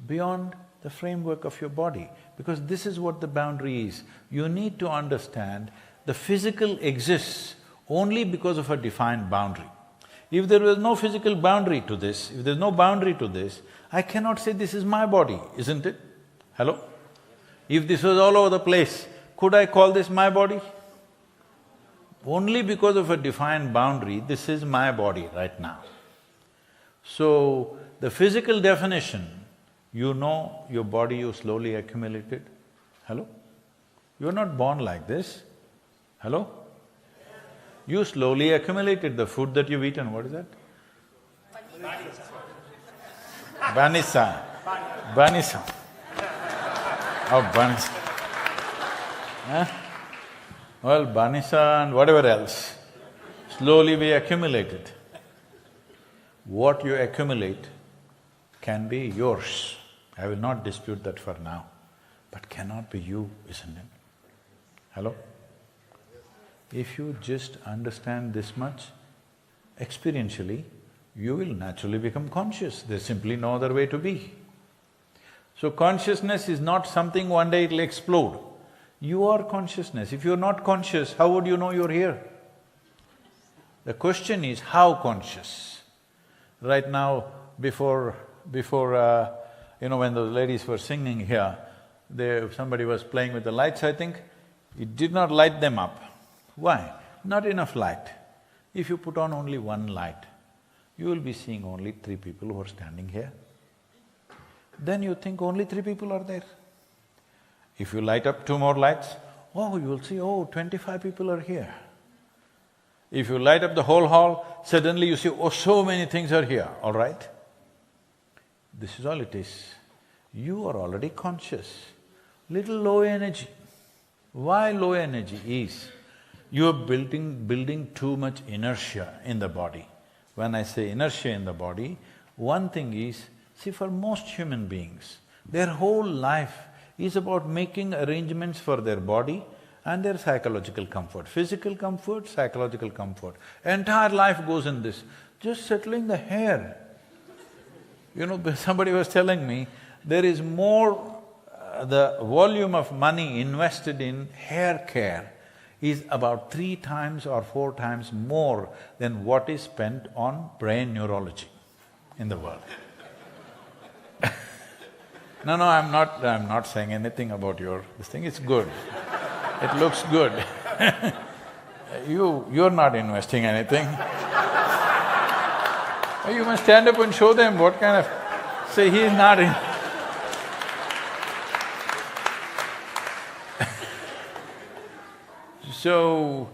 beyond the framework of your body, because this is what the boundary is. You need to understand the physical exists only because of a defined boundary. If there was no physical boundary to this, if there's no boundary to this, I cannot say this is my body, isn't it? Hello? If this was all over the place, could I call this my body? Only because of a defined boundary, this is my body right now. So, the physical definition, you know your body you slowly accumulated. Hello? You're not born like this. Hello? You slowly accumulated the food that you've eaten, what is that? Banisa. Banisa. Oh, Banisa. Huh? Well, Banisa and whatever else, slowly we accumulate it. What you accumulate can be yours. I will not dispute that for now, but cannot be you, isn't it? Hello? If you just understand this much, experientially, you will naturally become conscious. There's simply no other way to be. So consciousness is not something one day it'll explode. You are consciousness. If you're not conscious, how would you know you're here? The question is, how conscious? Right now, before when the ladies were singing here, somebody was playing with the lights, I think. It did not light them up. Why? Not enough light. If you put on only one light, you will be seeing only 3 people who are standing here. Then you think only 3 people are there. If you light up 2 more lights, oh, you will see, 25 people are here. If you light up the whole hall, suddenly you see, so many things are here, all right? This is all it is. You are already conscious, little low energy. Why low energy is, you are building too much inertia in the body. When I say inertia in the body, one thing is, see, for most human beings, their whole life is about making arrangements for their body and their psychological comfort. Physical comfort, psychological comfort. Entire life goes in this. Just settling the hair. Somebody was telling me, there is more… the volume of money invested in hair care is about 3 times or 4 times more than what is spent on brain neurology in the world. No, I'm not saying anything about this thing, it's good. It looks good. You're not investing anything. You must stand up and show them what kind of… Say, he's not in… So,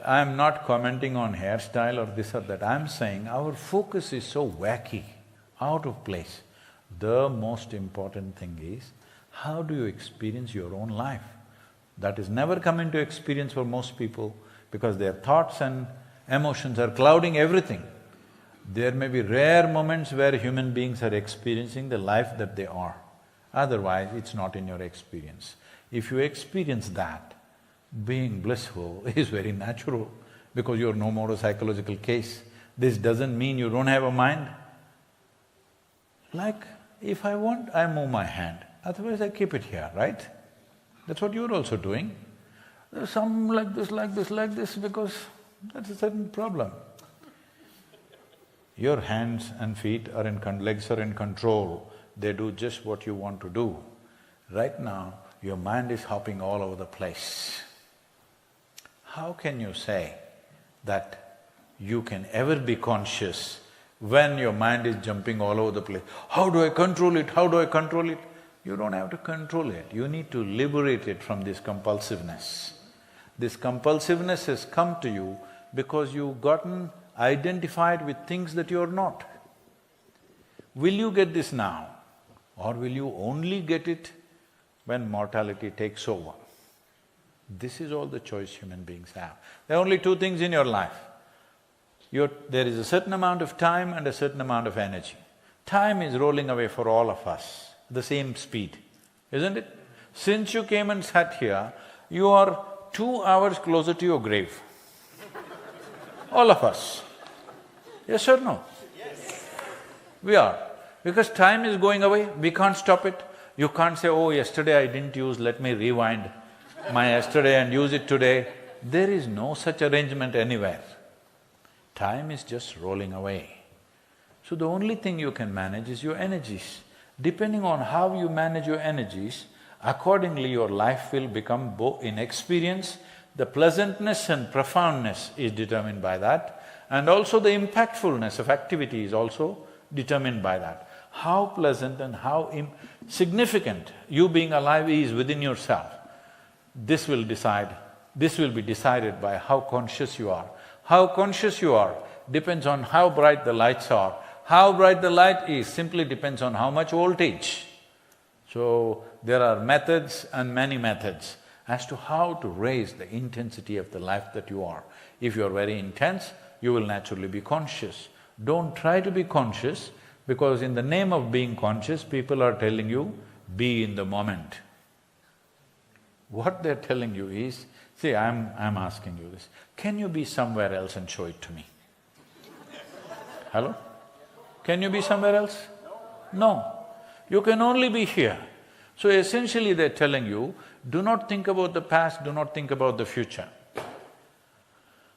I'm not commenting on hairstyle or this or that, I'm saying our focus is so wacky, out of place. The most important thing is, how do you experience your own life? That is never come into experience for most people because their thoughts and emotions are clouding everything. There may be rare moments where human beings are experiencing the life that they are. Otherwise, it's not in your experience. If you experience that, being blissful is very natural because you're no more a psychological case. This doesn't mean you don't have a mind. Like, if I want, I move my hand, otherwise I keep it here, right? That's what you're also doing. There's some like this, because that's a certain problem. Your hands and feet are legs are in control, they do just what you want to do. Right now, your mind is hopping all over the place. How can you say that you can ever be conscious when your mind is jumping all over the place? How do I control it? How do I control it? You don't have to control it, you need to liberate it from this compulsiveness. This compulsiveness has come to you because you've gotten identified with things that you're not. Will you get this now, or will you only get it when mortality takes over? This is all the choice human beings have. There are only 2 things in your life. There is a certain amount of time and a certain amount of energy. Time is rolling away for all of us, the same speed, isn't it? Since you came and sat here, you are 2 hours closer to your grave. All of us. Yes or no? Yes. We are. Because time is going away, we can't stop it. You can't say, yesterday I didn't use, let me rewind my yesterday and use it today. There is no such arrangement anywhere. Time is just rolling away. So the only thing you can manage is your energies. Depending on how you manage your energies, accordingly your life will become in experience. The pleasantness and profoundness is determined by that, and also the impactfulness of activity is also determined by that. How pleasant and how significant you being alive is within yourself, this will be decided by how conscious you are. How conscious you are depends on how bright the lights are, How bright the light is simply depends on how much voltage. So, there are methods and many methods as to how to raise the intensity of the life that you are. If you are very intense, you will naturally be conscious. Don't try to be conscious, because in the name of being conscious, people are telling you, be in the moment. What they're telling you is, see, I'm asking you this, can you be somewhere else and show it to me? Hello? Can you be somewhere else? No. You can only be here. So essentially they're telling you, do not think about the past, do not think about the future.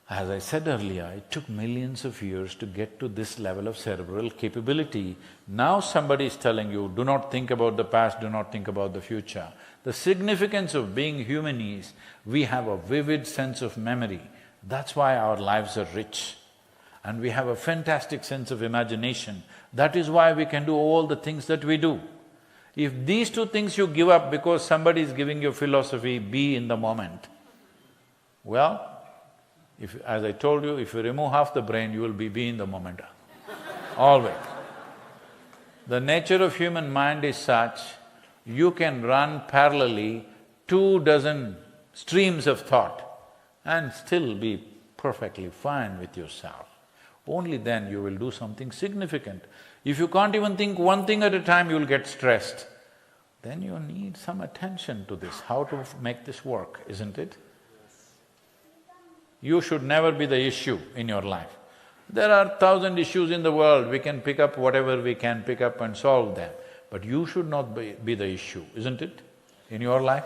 As I said earlier, it took millions of years to get to this level of cerebral capability. Now somebody is telling you, do not think about the past, do not think about the future. The significance of being human is, we have a vivid sense of memory. That's why our lives are rich. And we have a fantastic sense of imagination. That is why we can do all the things that we do. If these two things you give up because somebody is giving you philosophy, be in the moment, well, as I told you, if you remove half the brain, you will be in the moment, always. The nature of human mind is such, you can run parallelly 24 streams of thought and still be perfectly fine with yourself. Only then you will do something significant. If you can't even think one thing at a time, you will get stressed. Then you need some attention to this, how to make this work, isn't it? You should never be the issue in your life. There are 1,000 issues in the world, we can pick up whatever we can pick up and solve them. But you should not be the issue, isn't it, in your life?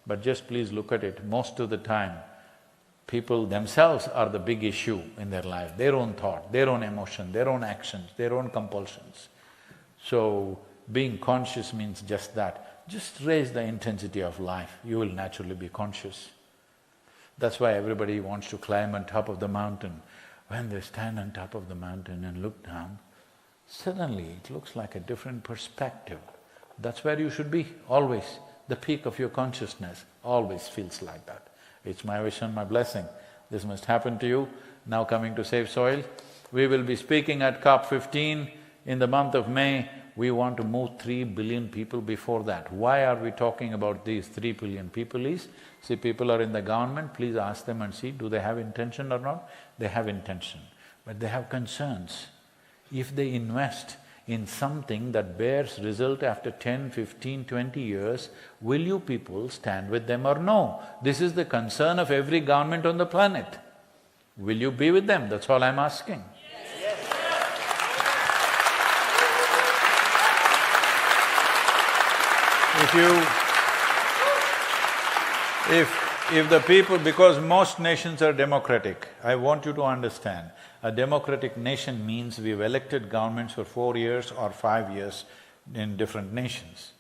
But just please look at it, most of the time, people themselves are the big issue in their life, their own thought, their own emotion, their own actions, their own compulsions. So, being conscious means just that. Just raise the intensity of life, you will naturally be conscious. That's why everybody wants to climb on top of the mountain. When they stand on top of the mountain and look down, suddenly it looks like a different perspective. That's where you should be, always. The peak of your consciousness always feels like that. It's my wish and my blessing. This must happen to you. Now coming to SaveSoil, we will be speaking at COP15 in the month of May. We want to move 3 billion people before that. Why are we talking about these 3 billion people is, see, people are in the government, please ask them and see, do they have intention or not? They have intention, but they have concerns. If they invest in something that bears result after 10, 15, 20 years, will you people stand with them or no? This is the concern of every government on the planet. Will you be with them? That's all I'm asking. If the people… because most nations are democratic, I want you to understand, a democratic nation means we've elected governments for 4 years or 5 years in different nations.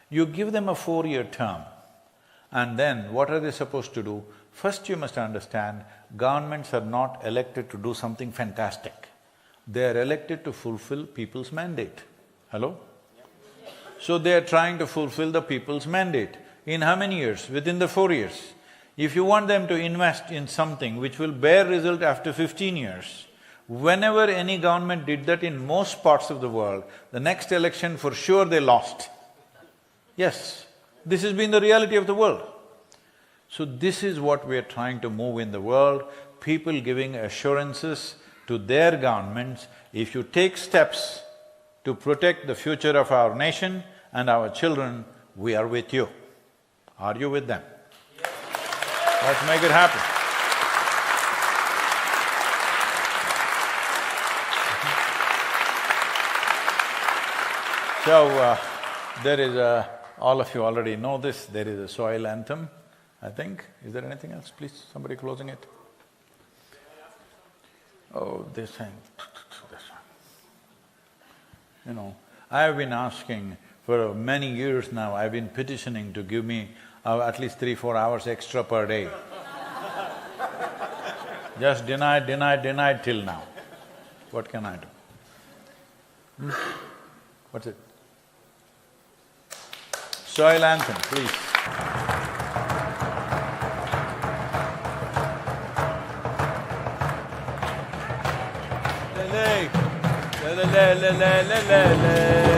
You give them a 4-year term, and then what are they supposed to do? First you must understand, governments are not elected to do something fantastic. They are elected to fulfill people's mandate. Hello? So they are trying to fulfill the people's mandate. In how many years? Within the 4 years. If you want them to invest in something which will bear result after 15 years, whenever any government did that in most parts of the world, the next election for sure they lost. Yes, this has been the reality of the world. So this is what we are trying to move in the world, people giving assurances to their governments, if you take steps to protect the future of our nation and our children, we are with you. Are you with them? Let's make it happen. So, there is a… all of you already know this, there is a soil anthem, I think. Is there anything else? Please, somebody closing it. Oh, this thing, this one. You know, I have been asking for many years now, I've been petitioning to give me at least 3-4 hours extra per day. Just denied till now. What can I do? What's it? Soil anthem, please. Hey, la la la la la la.